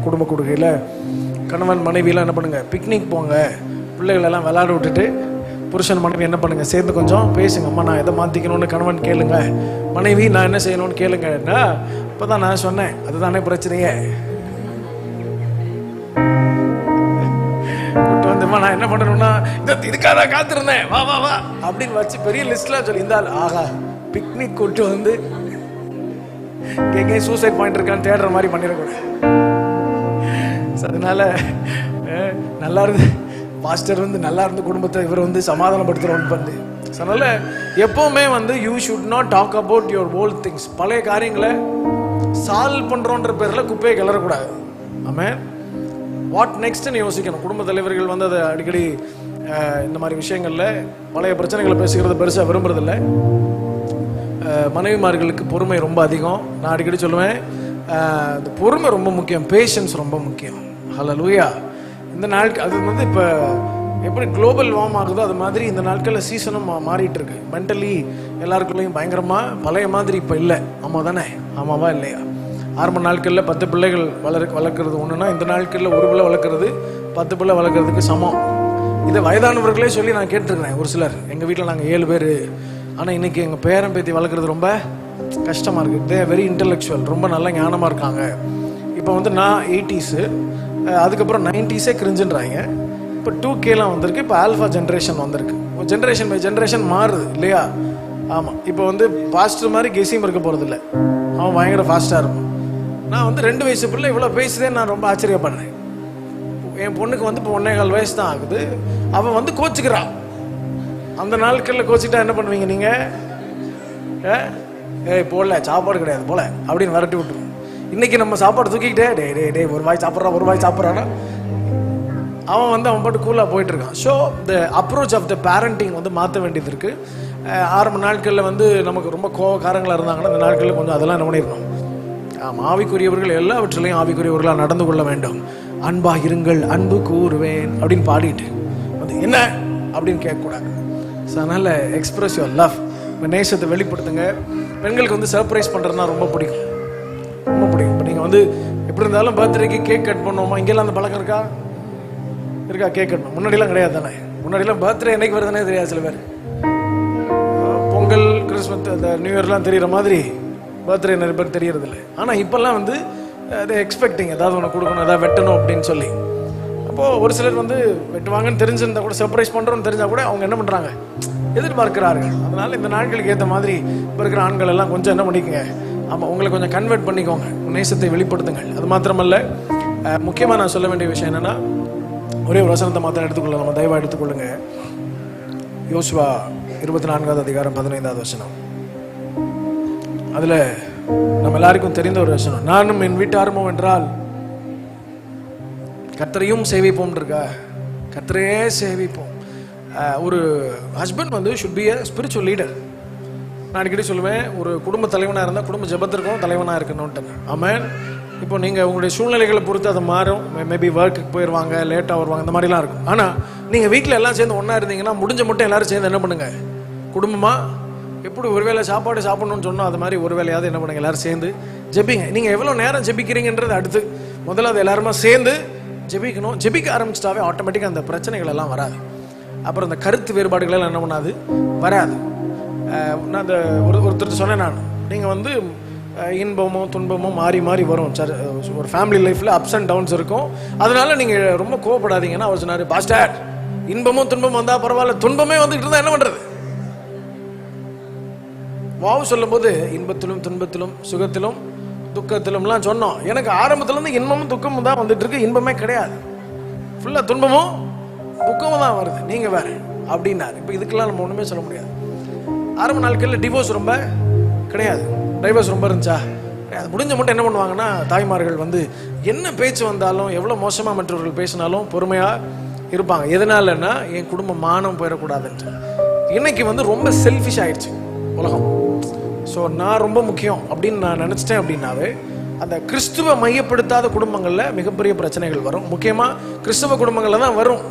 குடும்ப கொடுக்கையில் கணவன் மனைவியெல்லாம் என்ன பண்ணுங்க, பிக்னிக் போங்க, பிள்ளைகளெல்லாம் விளையாட விட்டுட்டு புருஷன் மனைவி என்ன பண்ணுங்க, சேர்ந்து கொஞ்சம் பேசுங்க. அம்மா நான் எதை மாற்றிக்கணும்னு கணவன் கேளுங்க, மனைவி நான் என்ன செய்யணும்னு கேளுங்கன்னா. இப்போ தான் நான் சொன்னேன், அதுதானே பிரச்சனையே. வந்துமா நான் என்ன பண்ணணும்னா இதுக்காக காத்திருந்தேன், வா வா வா அப்படின்னு வச்சு பெரிய லிஸ்ட்லாம் சொல்லி இருந்தால் ஆகா பிக்னிக் கூட்டு வந்து எங்கே சூசைட் பாயிண்ட் இருக்கான்னு தேடுற மாதிரி பண்ணிடக்கூடாது. அதனால நல்லா இருந்து பாஸ்டர் வந்து நல்லா இருந்து குடும்பத்தை இவர் வந்து சமாதானப்படுத்துகிறோன்னு வந்து. அதனால எப்பவுமே வந்து you should not talk about your old things. பழைய காரியங்களை சால்வ் பண்ணுறோன்ற பேரில் குப்பையை கிளறக்கூடாது. ஆமென். வாட் நெக்ஸ்ட்னு யோசிக்கணும். குடும்ப தலைவர்கள் வந்து அதை அடிக்கடி இந்த மாதிரி விஷயங்களில் பழைய பிரச்சனைகளை பேசுகிறது பெருசாக விரும்புறதில்லை. மனைவிமார்களுக்கு பொறுமை ரொம்ப அதிகம். நான் அடிக்கடி சொல்லுவேன், இந்த பொறுமை ரொம்ப முக்கியம், பேஷன்ஸ் ரொம்ப முக்கியம். ஹல்லேலூயா. இந்த நாட்கள் அது வந்து இப்போ எப்படி குளோபல் வார்ம் ஆகுதோ அது மாதிரி இந்த நாட்களில் சீசனும் மாறிட்டு இருக்கு. மென்டலி எல்லாருக்குள்ளேயும் பயங்கரமாக பழைய மாதிரி இப்போ இல்லை. ஆமாம் தானே? ஆமாவா இல்லையா? ஆரம்ப நாட்களில் 10 பிள்ளைகள் வளர்க்குறது ஒன்றுனா இந்த நாட்களில் ஒரு பிள்ளை வளர்க்குறது 10 பிள்ளை வளர்க்குறதுக்கு சமம். இதை வயதானவர்களே சொல்லி நான் கேட்டிருக்கிறேன். ஒரு சிலர், எங்கள் வீட்டில் நாங்கள் 7 பேர், ஆனால் இன்றைக்கி எங்கள் பேரன் பேத்தி வளர்க்குறது ரொம்ப கஷ்டமாக இருக்குது. தே வெரி இன்டெலெக்சுவல், ரொம்ப நல்ல ஞானமாக இருக்காங்க. இப்போ வந்து நான் 80s, அதுக்கப்புறம் 90s கிரிஞ்சுன்றாங்க. இப்போ 2Kலாம் வந்திருக்கு. இப்போ ஆல்ஃபா ஜென்ரேஷன் வந்திருக்கு. ஜென்ரேஷன் பை ஜென்ரேஷன் மாறுது இல்லையா? ஆமாம். இப்போ வந்து ஃபாஸ்டர் மாதிரி கெசியும் இருக்க போகிறது இல்லை. அவன் பயங்கர ஃபாஸ்ட்டாக இருக்கும். நான் வந்து 2 வயசு பிள்ளை இவ்வளோ பேசுதேன்னு நான் ரொம்ப ஆச்சரியப்படுறேன். என் பொண்ணுக்கு வந்து இப்போ 1.25 வயசு தான் ஆகுது. அவன் வந்து கோச்சுக்கிறான். அந்த நாட்களில் கோச்சிட்டா என்ன பண்ணுவீங்க நீங்கள்? ஏய் போடல, சாப்பாடு கிடையாது போல அப்படின்னு விரட்டி விட்டுருவோம். இன்றைக்கி நம்ம சாப்பாடு தூக்கிக்கிட்டே டே ஒரு வாய் சாப்பிட்றான்னா அவன் வந்து அவன் பாட்டு கூலாக போயிட்டுருக்கான். So the approach of the parenting வந்து மாற்ற வேண்டியது இருக்குது. ஆரம்ப நாட்களில் வந்து நமக்கு ரொம்ப கோவக்காரங்களாக இருந்தாங்கன்னா இந்த நாட்களில் கொஞ்சம் அதெல்லாம் என்ன பண்ணிடணும். ஆவிக்குரியவர்கள் எல்லாவற்றிலையும் ஆவிக்குரியவர்களாக நடந்து கொள்ள வேண்டும். அன்பாக இருங்கள், அன்பு கூறுவேன் அப்படின்னு பாடிட்டு வந்து என்ன அப்படின்னு கேட்கக்கூடாது. ஸோ அதனால் எக்ஸ்பிரஸ் யுவர் லவ், நேசத்தை வெளிப்படுத்துங்க. பெண்களுக்கு வந்து சர்ப்ரைஸ் பண்ணுறதுனா ரொம்ப பிடிக்கும், ரொம்ப பிடிக்கும். இப்போ நீங்கள் வந்து எப்படி இருந்தாலும் பர்த்டேக்கு கேக் கட் பண்ணுவோமா? இங்கெல்லாம் அந்த பழக்கம் இருக்கா? கேக் கட்டணும். முன்னாடிலாம் கிடையாது தானே? முன்னாடிலாம் பர்த்டே என்னைக்கு வருதுன்னே தெரியாது. சில பேர் பொங்கல், கிறிஸ்மஸ், அந்த நியூ இயர்லாம் தெரிகிற மாதிரி பர்த்டே நிறைய பேர் தெரியறதில்லை. ஆனால் இப்போல்லாம் வந்து அதை எக்ஸ்பெக்டிங் ஏதாவது ஒன்று கொடுக்கணும், ஏதாவது வெட்டணும் அப்படின்னு சொல்லி. அப்போது ஒரு சிலர் வந்து வெட்டுவாங்கன்னு தெரிஞ்சிருந்தா கூட, சர்ப்ரைஸ் பண்ணுறோன்னு தெரிஞ்சால் கூட அவங்க என்ன பண்ணுறாங்க, எதிர்பார்க்கிறார்கள். அதனால் இந்த நாட்களுக்கு ஏற்ற மாதிரி இப்போ இருக்கிற ஆண்கள் எல்லாம் கொஞ்சம் என்ன பண்ணிக்கோங்க, ஆமாம் உங்களை கொஞ்சம் கன்வெர்ட் பண்ணிக்கோங்க, நேசத்தை வெளிப்படுத்துங்கள். அது மாத்திரமல்ல, முக்கியமாக நான் சொல்ல வேண்டிய விஷயம் என்னென்னா, ஒரே ஒரு வசனத்தை மாத்திரம் எடுத்துக்கொள்ள, நம்ம தயவாக எடுத்துக்கொள்ளுங்க. யோசுவா 24வது அதிகாரம் 15வது வசனம். அதில் நம்ம எல்லாருக்கும் தெரிந்த ஒரு வசனம், நானும் என் வீட்டாருமோ என்றால் கர்த்தரையும் சேவிப்போம் இருக்கா, கர்த்தரையே சேவிப்போம். ஒரு ஹஸ்பண்ட் வந்து should be a spiritual leader. நான் அடிக்கடி சொல்லுவேன், ஒரு குடும்ப தலைவனாக இருந்தால் குடும்ப ஜெபத்திற்கும் தலைவனாக இருக்கணும்ட்டு. ஆமென். இப்போ நீங்கள் உங்களுடைய சூழ்நிலைகளை பொறுத்து அதை மாறும். மேபி ஒர்க்குக்கு போயிடுவாங்க, லேட்டாக வருவாங்க, இந்த மாதிரிலாம் இருக்கும். ஆனால் நீங்கள் வீட்டில் எல்லாம் சேர்ந்து ஒன்றா இருந்தீங்கன்னா முடிஞ்ச மட்டும் எல்லோரும் சேர்ந்து என்ன பண்ணுங்கள், குடும்பமாக எப்படி ஒருவேளை சாப்பாடு சாப்பிடணும்னு சொன்னோம் அது மாதிரி ஒரு வேலையாவது என்ன பண்ணுங்க, எல்லோரும் சேர்ந்து ஜெபிங்க. நீங்கள் எவ்வளோ நேரம் ஜெபிக்கிறீங்கன்றது அடுத்து. முதல்ல அது எல்லாருமா சேர்ந்து ஜெபிக்கணும். ஜெபிக்க ஆரம்பிச்சிட்டாவே ஆட்டோமேட்டிக்காக அந்த பிரச்சனைகள் எல்லாம் வராது. அப்புறம் அந்த கருத்து வேறுபாடுகள் எல்லாம் என்ன பண்ணாது, வராது. நான் அந்த ஒருத்தர் சொன்னேன், நான் நீங்கள் வந்து இன்பமோ துன்பமோ மாறி மாறி வரும். ஒரு ஃபேமிலி லைஃப்பில் அப்ஸ் அண்ட் டவுன்ஸ் இருக்கும். அதனால நீங்கள் ரொம்ப கோவப்படாதீங்கன்னா அவர் சொன்னார், பாஸ்டர் இன்பமும் துன்பமும் வந்தால் பரவாயில்ல, துன்பமே வந்துக்கிட்டு இருந்தால் என்ன பண்ணுறது? வாவு சொல்லும் போது இன்பத்திலும் துன்பத்திலும் சுகத்திலும் துக்கத்திலும்லாம் சொன்னோம். எனக்கு ஆரம்பத்துலேருந்து இன்பமும் துக்கமும் தான் வந்துட்டு இருக்கு, இன்பமே கிடையாது. ஃபுல்லாக துன்பமும் துக்கமும் தான் வருது, நீங்கள் வேறு அப்படின்னாரு. இப்போ இதுக்கெல்லாம் நம்ம ஒன்றுமே சொல்ல முடியாது. ஆரம்ப நாட்களில் டிவோர்ஸ் ரொம்ப கிடையாது, டைவர்ஸ் ரொம்ப இருந்துச்சா கிடையாது. முடிஞ்ச மட்டும் என்ன பண்ணுவாங்கன்னா, தாய்மார்கள் வந்து என்ன பேச்சு வந்தாலும் எவ்வளோ மோசமாக மற்றவர்கள் பேசினாலும் பொறுமையாக இருப்பாங்க. எதனாலன்னா என் குடும்பம் மானம் போயிடக்கூடாதுன்ட்டு. இன்னைக்கு வந்து ரொம்ப செல்ஃபிஷ் ஆயிடுச்சு உலகம். ஸோ நான் ரொம்ப முக்கியம் அப்படின்னு நான் நினச்சிட்டேன் அப்படின்னாவே அந்த கிறிஸ்துவ மையப்படுத்தாத குடும்பங்களில் மிகப்பெரிய பிரச்சனைகள் வரும். முக்கியமாக கிறிஸ்துவ குடும்பங்களில் தான் வரும்.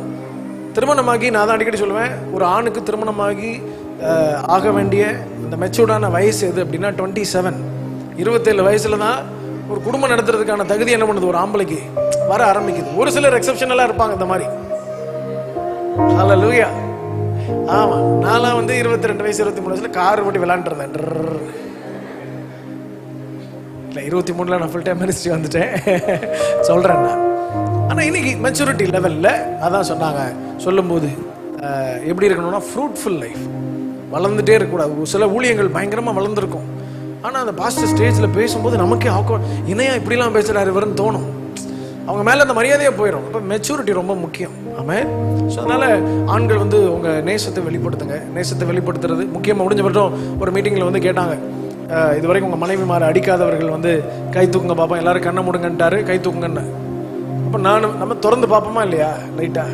திருமணமாகி நான் தான் அடிக்கடி சொல்லுவேன், ஒரு ஆணுக்கு திருமணமாகி ஆக வேண்டிய இந்த மெச்சூர்டான வயசு எது அப்படின்னா 27. 27 வயசுல தான் ஒரு குடும்பம் நடத்துறதுக்கான தகுதி என்ன பண்ணுது, ஒரு ஆம்பளைக்கு வர ஆரம்பிக்குது. ஒரு சிலர் எக்ஸப்ஷனலாக இருப்பாங்க இந்த மாதிரி. ஹல்லேலூயா. ஆமாம், நான்லாம் வந்து 22 வயசு 23 வயசுல கார் ஓட்டி விளாண்டுருந்தேன். இல்லை 23ல் நான் ஃபுல் டைம் மினிஸ்ட்ரி வந்துட்டேன் சொல்கிறேன் நான். ஆனால் இன்னைக்கு மெச்சூரிட்டி லெவலில் அதான் சொன்னாங்க, சொல்லும்போது எப்படி இருக்கணும்னா ஃப்ரூட்ஃபுல் லைஃப், வளர்ந்துட்டே இருக்கக்கூடாது. சில ஊழியங்கள் பயங்கரமாக வளர்ந்துருக்கும், ஆனால் அந்த பாஸ்டர் ஸ்டேஜில் பேசும்போது நமக்கே இணையா இப்படிலாம் பேசுகிறாரு இவருன்னு தோணும். அவங்க மேலே அந்த மரியாதையாக போயிடும். அப்போ மெச்சூரிட்டி ரொம்ப முக்கியம். ஆமாம். ஸோ அதனால் ஆண்கள் வந்து உங்கள் நேசத்தை வெளிப்படுத்துங்க. நேசத்தை வெளிப்படுத்துறது முக்கியமாக. முடிஞ்ச மட்டும் ஒரு மீட்டிங்கில் வந்து கேட்டாங்க, இது வரைக்கும் உங்கள் மனைவி மாற அடிக்காதவர்கள் வந்து கை தூக்குங்க பார்ப்போம், எல்லோரும் கண்ணை முடுங்கன்ட்டாரு, கை தூக்குங்கன்னு. அப்போ நம்ம திறந்து பார்ப்போமா இல்லையா லைட்டாக?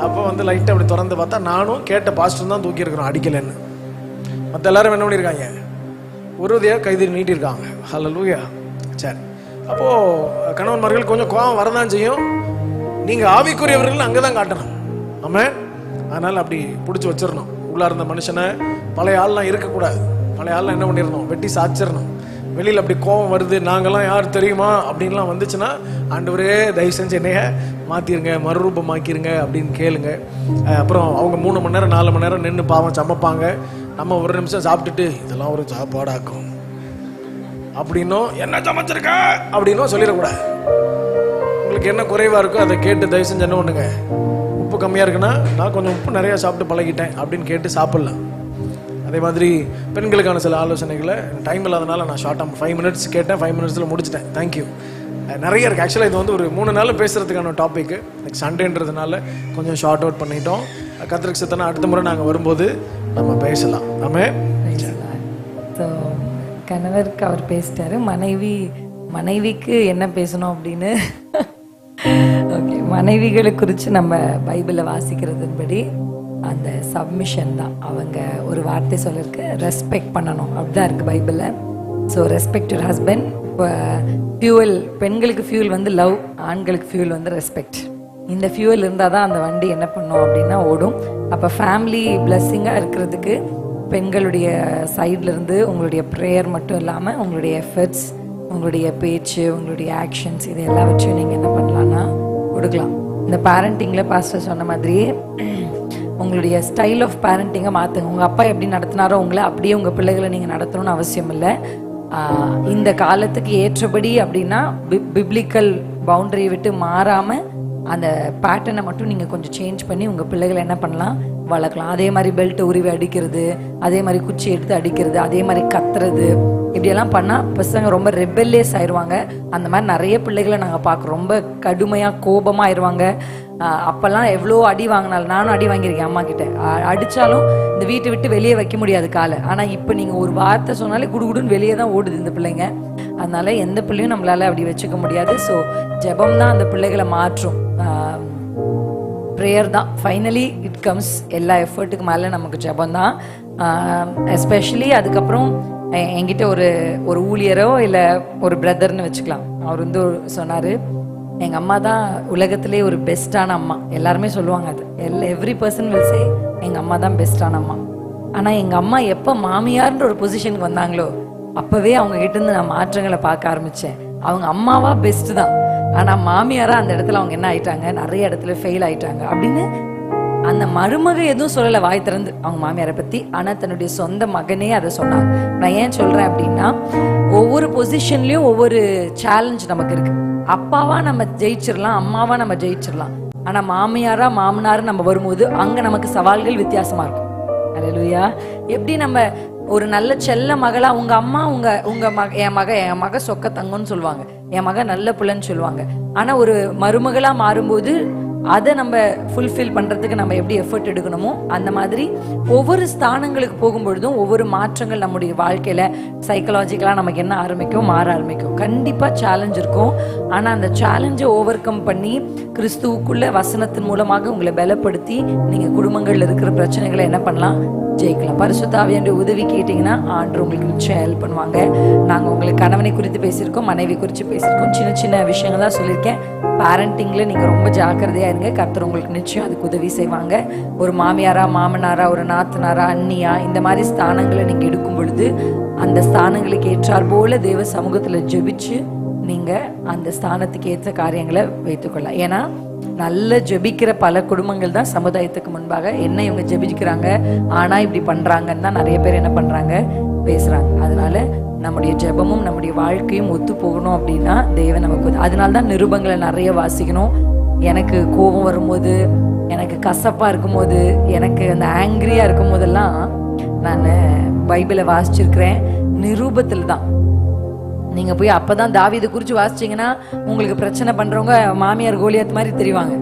அப்போ வந்து லைட்டாக அப்படி திறந்து பார்த்தா நானும் கேட்ட பாஸ்டர் தான் தூக்கியிருக்கிறோம் அடிக்கலைன்னு. மற்ற எல்லாரும் என்ன பண்ணியிருக்காங்க, உறுதியாக கைது நீட்டியிருக்காங்க. ஹல்லேலூயா. சரி, அப்போது கணவன்மார்கள் கொஞ்சம் கோபம் வரதான் செய்யும். நீங்கள் ஆவிக்குரியவர்கள் அங்கே தான் காட்டணும். ஆமாம். அதனால் அப்படி பிடிச்சி வச்சிடணும். உள்ளே இருந்த மனுஷனை பழைய ஆள்லாம் இருக்கக்கூடாது. பழைய ஆள்லாம் என்ன பண்ணிடணும், வெட்டி சாச்சிடணும். வெளியில் அப்படி கோபம் வருது, நாங்கள்லாம் யார் தெரியுமா அப்படின்லாம் வந்துச்சுன்னா, ஆண்டவரே தயவு செஞ்சு என்னைய மாற்றிருங்க, மறுரூபமாக்கிருங்க அப்படின்னு கேளுங்க. அப்புறம் அவங்க 3 மணி நேரம் 4 மணி நேரம் நின்று பாவம் சமைப்பாங்க. நம்ம ஒரு நிமிஷம் சாப்பிட்டுட்டு இதெல்லாம் ஒரு சாப்பாடாக்கும் அப்படின்னும், என்ன சமைச்சிருக்க அப்படின்னும் சொல்லிடக்கூடாது. உங்களுக்கு என்ன குறைவாக இருக்கோ அதை கேட்டு தயவு செஞ்சு என்ன பண்ணுங்க, உப்பு கம்மியாக இருக்குன்னா நான் கொஞ்சம் உப்பு நிறையா சாப்பிட்டு பழகிட்டேன் அப்படின்னு கேட்டு சாப்பிட்லாம். அதே மாதிரி பெண்களுக்கான சில ஆலோசனைகளை டைம் இல்லாதனால நான் ஷார்ட்டாக 5 மினிட்ஸ் கேட்டேன், 5 மினிட்ஸில் முடிச்சிட்டேன். தேங்க்யூ. நிறைய இருக்குது. ஆக்சுவலாக இது வந்து ஒரு 3 நாள் பேசுகிறதுக்கான டாப்பிக்கு. நெக்ஸ்ட் சண்டேன்றதுனால கொஞ்சம் ஷார்ட் அவுட் பண்ணிட்டோம். கத்திரிக்கு சித்தனா அடுத்த முறை நாங்கள் வரும்போது நம்ம பேசலாம். நம்ம ஸோ கணவருக்கு அவர் பேசிட்டாரு, மனைவிக்கு என்ன பேசணும் அப்படின்னு. ஓகே, மனைவிகளை குறித்து நம்ம பைபிளில் வாசிக்கிறதுபடி அந்த சப்மிஷன் தான். அவங்க ஒரு வார்த்தை சொல்லிருக்கு, ரெஸ்பெக்ட் பண்ணணும் அப்படிதான் இருக்குது பைபிளில். So respect your husband. Fuel, பெண்களுக்கு ஃபியூவல் வந்து லவ், ஆண்களுக்கு ஃபியூவல் வந்து ரெஸ்பெக்ட். இந்த ஃபியூவல் இருந்தால் தான் அந்த வண்டி என்ன பண்ணும் அப்படின்னா ஓடும். அப்போ ஃபேமிலி பிளஸ்ஸிங்காக இருக்கிறதுக்கு பெண்களுடைய சைட்லேருந்து உங்களுடைய ப்ரேயர் மட்டும் இல்லாமல் உங்களுடைய எஃபர்ட்ஸ், உங்களுடைய பேச்சு, உங்களுடைய ஆக்ஷன்ஸ், இது எல்லாவற்றையும் நீங்கள் என்ன பண்ணலான்னா கொடுக்கலாம். இந்த பேரண்டிங்கில் பாஸ்டர் சொன்ன மாதிரியே உங்களுடைய ஸ்டைல் ஆஃப் பேரண்டிங்கை மாற்றுங்க. உங்கள் அப்பா எப்படி நடத்தினாரோ உங்களை அப்படியே உங்கள் பிள்ளைகளை நீங்கள் நடத்தணும்னு அவசியம் இல்லை. இந்த காலத்துக்கு ஏற்றபடி அப்படின்னா பிப்ளிக்கல் பவுண்டரியை விட்டு மாறாமல் அந்த பேட்டர்னை மட்டும் நீங்கள் கொஞ்சம் சேஞ்ச் பண்ணி உங்கள் பிள்ளைகளை என்ன பண்ணலாம், வளர்க்கலாம். அதே மாதிரி பெல்ட்டை உருவி அடிக்கிறது, அதே மாதிரி குச்சி எடுத்து அடிக்கிறது, அதே மாதிரி கத்துறது, இப்படியெல்லாம் பண்ணால் பசங்க ரொம்ப ரெபெல்லியஸ் ஆயிடுவாங்க. அந்த மாதிரி நிறைய பிள்ளைகளை நாங்கள் பார்க்குறோம், ரொம்ப கடுமையாக கோபமாக ஆயிடுவாங்க. அப்போல்லாம் எவ்வளோ அடி வாங்கினாலும், நானும் அடி வாங்கியிருக்கேன் அம்மா கிட்ட. அடித்தாலும் இந்த வீட்டை விட்டு வெளியே வைக்க முடியாது காலை. ஆனால் இப்போ நீங்கள் ஒரு வார்த்தை சொன்னாலே குடுகுடுன்னு வெளியே தான் ஓடுது இந்த பிள்ளைங்க. அதனால எந்த பிள்ளையும் நம்மளால அப்படி வச்சுக்க முடியாது. ஸோ ஜெபம் தான் அந்த பிள்ளைகளை மாற்றும். ப்ரேயர் தான் ஃபைனலி இட் கம்ஸ். எல்லா எஃபர்ட்டுக்கு மேலே நமக்கு ஜெபம் தான். எஸ்பெஷலி அதுக்கப்புறம் என்கிட்ட ஒரு ஊழியரோ இல்லை ஒரு பிரதர்னு வச்சுக்கலாம், அவர் வந்து சொன்னார், எங்கள் அம்மா தான் உலகத்திலே ஒரு பெஸ்ட்டான அம்மா. எல்லாருமே சொல்லுவாங்க அது, எவ்ரி பர்சன் வில் சே எங்கள் அம்மா தான் பெஸ்ட்டான அம்மா. ஆனால் எங்கள் அம்மா எப்போ மாமியார்ன்ற ஒரு பொசிஷனுக்கு வந்தாங்களோ அப்போவே அவங்க கிட்டேருந்து நான் மாற்றங்களை பார்க்க ஆரம்பித்தேன். அவங்க அம்மாவா பெஸ்ட் தான், ஆனால் மாமியாராக அந்த இடத்துல அவங்க என்ன ஆயிட்டாங்க, நிறைய இடத்துல ஃபெயில் ஆயிட்டாங்க அப்படின்னு அந்த மருமக எதுவும் சொல்லலை வாய் திறந்து அவங்க மாமியாரை பற்றி. ஆனால் தன்னுடைய சொந்த மகனே அதை சொன்னாங்க. நான் ஏன் சொல்கிறேன் அப்படின்னா, ஒவ்வொரு பொசிஷன்லேயும் ஒவ்வொரு சேலஞ்ச் நமக்கு இருக்குது. அப்பாவா நம்ம ஜெயிச்சிடலாம், அம்மாவா நம்ம ஜெயிச்சிடலாம். ஆனால் மாமியாரா மாமனார் நம்ம வரும்போது அங்கே நமக்கு சவால்கள் வித்தியாசமாக இருக்கும். அல்லேலூயா. எப்படி நம்ம ஒரு நல்ல செல்ல மகளா, உங்க அம்மா என் மக சொக்க தங்கன்னு சொல்லுவாங்க, என் மக நல்ல பிள்ளைன்னு சொல்லுவாங்க. ஆனா ஒரு மருமகளா மாறும்போது அதை நம்ம ஃபுல்ஃபில் பண்றதுக்கு நம்ம எப்படி எஃபர்ட் எடுக்கணுமோ அந்த மாதிரி ஒவ்வொரு ஸ்தானங்களுக்கு போகும்பொழுதும் ஒவ்வொரு மாற்றங்கள் நம்முடைய வாழ்க்கையில சைக்கலாஜிக்கலா நமக்கு என்ன ஆரம்பிக்கும், மாற ஆரம்பிக்கும். கண்டிப்பா சேலஞ்ச் இருக்கும். ஆனா அந்த சேலஞ்சை ஓவர் கம் பண்ணி கிறிஸ்துவுக்குள்ள வசனத்தின் மூலமாக உங்களை பலப்படுத்தி நீங்க குடும்பங்கள்ல இருக்கிற பிரச்சனைகளை என்ன பண்ணலாம், ஜெயிக்கலாம். பரிசுத்த ஆவியானவருடைய உதவி கேட்டீங்கன்னா ஆண்டவர் உங்களுக்கு நிச்சயம் ஹெல்ப் பண்ணுவாங்க. நாங்கள் உங்களுக்கு கணவனை குறித்து பேசியிருக்கோம், மனைவி குறித்து பேசியிருக்கோம், சின்ன சின்ன விஷயங்கள் தான் சொல்லியிருக்கேன். பேரண்டிங்ல நீங்கள் ரொம்ப ஜாக்கிரதையாக இருங்க. கர்த்தர் உங்களுக்கு நிச்சயம் அதுக்கு உதவி செய்வாங்க. ஒரு மாமியாரா, மாமனாரா, ஒரு நாத்தனாரா, அண்ணியா, இந்த மாதிரி ஸ்தானங்களை நீங்கள் எடுக்கும் பொழுது அந்த ஸ்தானங்களுக்கு ஏற்றார் போல தேவ சமூகத்தில் ஜெபிச்சு நீங்கள் அந்த ஸ்தானத்துக்கு ஏற்ற காரியங்களை வைத்துக்கொள்ளலாம். ஏன்னா நல்ல ஜெபிக்கிற பல குடும்பங்கள் தான் சமுதாயத்துக்கு முன்பாக என்ன இவங்க ஜெபிக்கிறாங்க, ஆனா இப்படி பண்றாங்கன்னு தான் நிறைய பேர் என்ன பண்றாங்க, பேசுறாங்க. அதனால நம்முடைய ஜெபமும் நம்முடைய வாழ்க்கையும் ஒத்து போகணும் அப்படின்னா தேவன் நமக்கு, அதனால தான் நிருபங்களை நிறைய வாசிக்கணும். எனக்கு கோபம் வரும்போது, எனக்கு கசப்பா இருக்கும்போது, எனக்கு அந்த ஆங்கிரியா இருக்கும் போதெல்லாம் நான் பைபிளை வாசிச்சிருக்கிறேன். நிருபத்தில் தான் நீங்க போய் அப்பதான் தாவீதை குறிச்சு வாசிச்சீங்கன்னா உங்களுக்கு பிரச்சனை பண்றவங்க மாமியார் கோலியாத் மாதிரி தெரிவாங்க,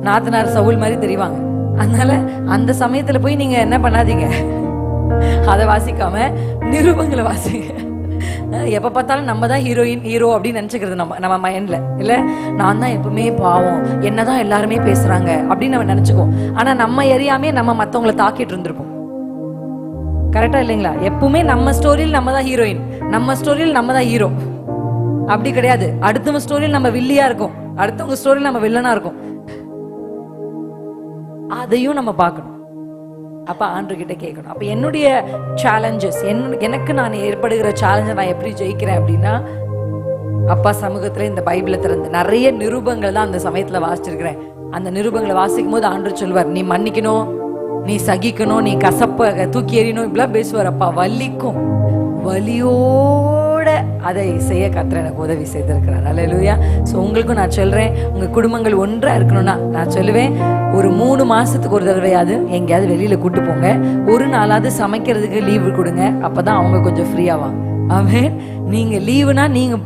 நாத்தனார் சவுல் மாதிரி தெரிவாங்க. அதனால அந்த சமயத்துல போய் நீங்க என்ன பண்ணாதீங்க, அதை வாசிக்காம நிருபங்களை வாசிங்க. எப்ப பார்த்தாலும் நம்ம தான் ஹீரோ அப்படின்னு நினைச்சுக்கிறது நம்ம மைண்ட்ல இல்ல, நான் தான் எப்பவுமே பாவம், என்னதான் எல்லாருமே பேசுறாங்க அப்படின்னு நம்ம நினைச்சுக்கோம். ஆனா நம்ம எரியாமே நம்ம மத்தவங்களை தாக்கிட்டு இருந்திருப்போம். கரெக்டா இல்லைங்களா? எப்பவுமே நம்ம ஸ்டோரியில் நம்ம தான் ஹீரோயின், நம்ம ஸ்டோரியில் நம்ம தான் ஹீரோ. அப்படி கிடையாது. அடுத்தவங்க ஸ்டோரியில் நம்ம வில்லியா இருக்கும், அடுத்தவங்க ஸ்டோரியில் நம்ம வில்லனா இருக்கும். அதையும் நம்ம பார்க்கணும். அப்ப ஆண்டவர் கிட்ட கேட்கணும். அப்ப என்னுடைய சேலஞ்சஸ், எனக்கு நான் ஏற்படுகிற சேலஞ்சை நான் எப்படி ஜெயிக்கிறேன் அப்படின்னா, அப்பா சமூகத்துல இந்த பைபிளை திறந்து நிறைய நிருபங்கள் தான் அந்த சமயத்துல வாசிச்சிருக்கிறேன். அந்த நிருபங்களை வாசிக்கும் போது ஆண்டவர் சொல்வார், நீ மன்னிக்கணும், நீ சகிக்கணும், நீ கசப்ப தூக்கி எறியணும், இப்படிலாம் பேசுவார். அப்பா வலிக்கும், வலியோட அதை செய்ய கர்த்தர் எனக்கு உதவி செய்திருக்கிறார். அல்லேலூயா. ஸோ உங்களுக்கும் நான் சொல்றேன், உங்க குடும்பங்கள் ஒன்றா இருக்கணும்னா நான் சொல்லுவேன், ஒரு 3 மாசத்துக்கு ஒரு தடவையாவது எங்கேயாவது வெளியில கூட்டு போங்க. ஒரு நாளாவது சமைக்கிறதுக்கு லீவு கொடுங்க. அப்பதான் அவங்க கொஞ்சம் ஃப்ரீ ஆவாங்க. ஆமென். நீங்க லீவுனா நீங்க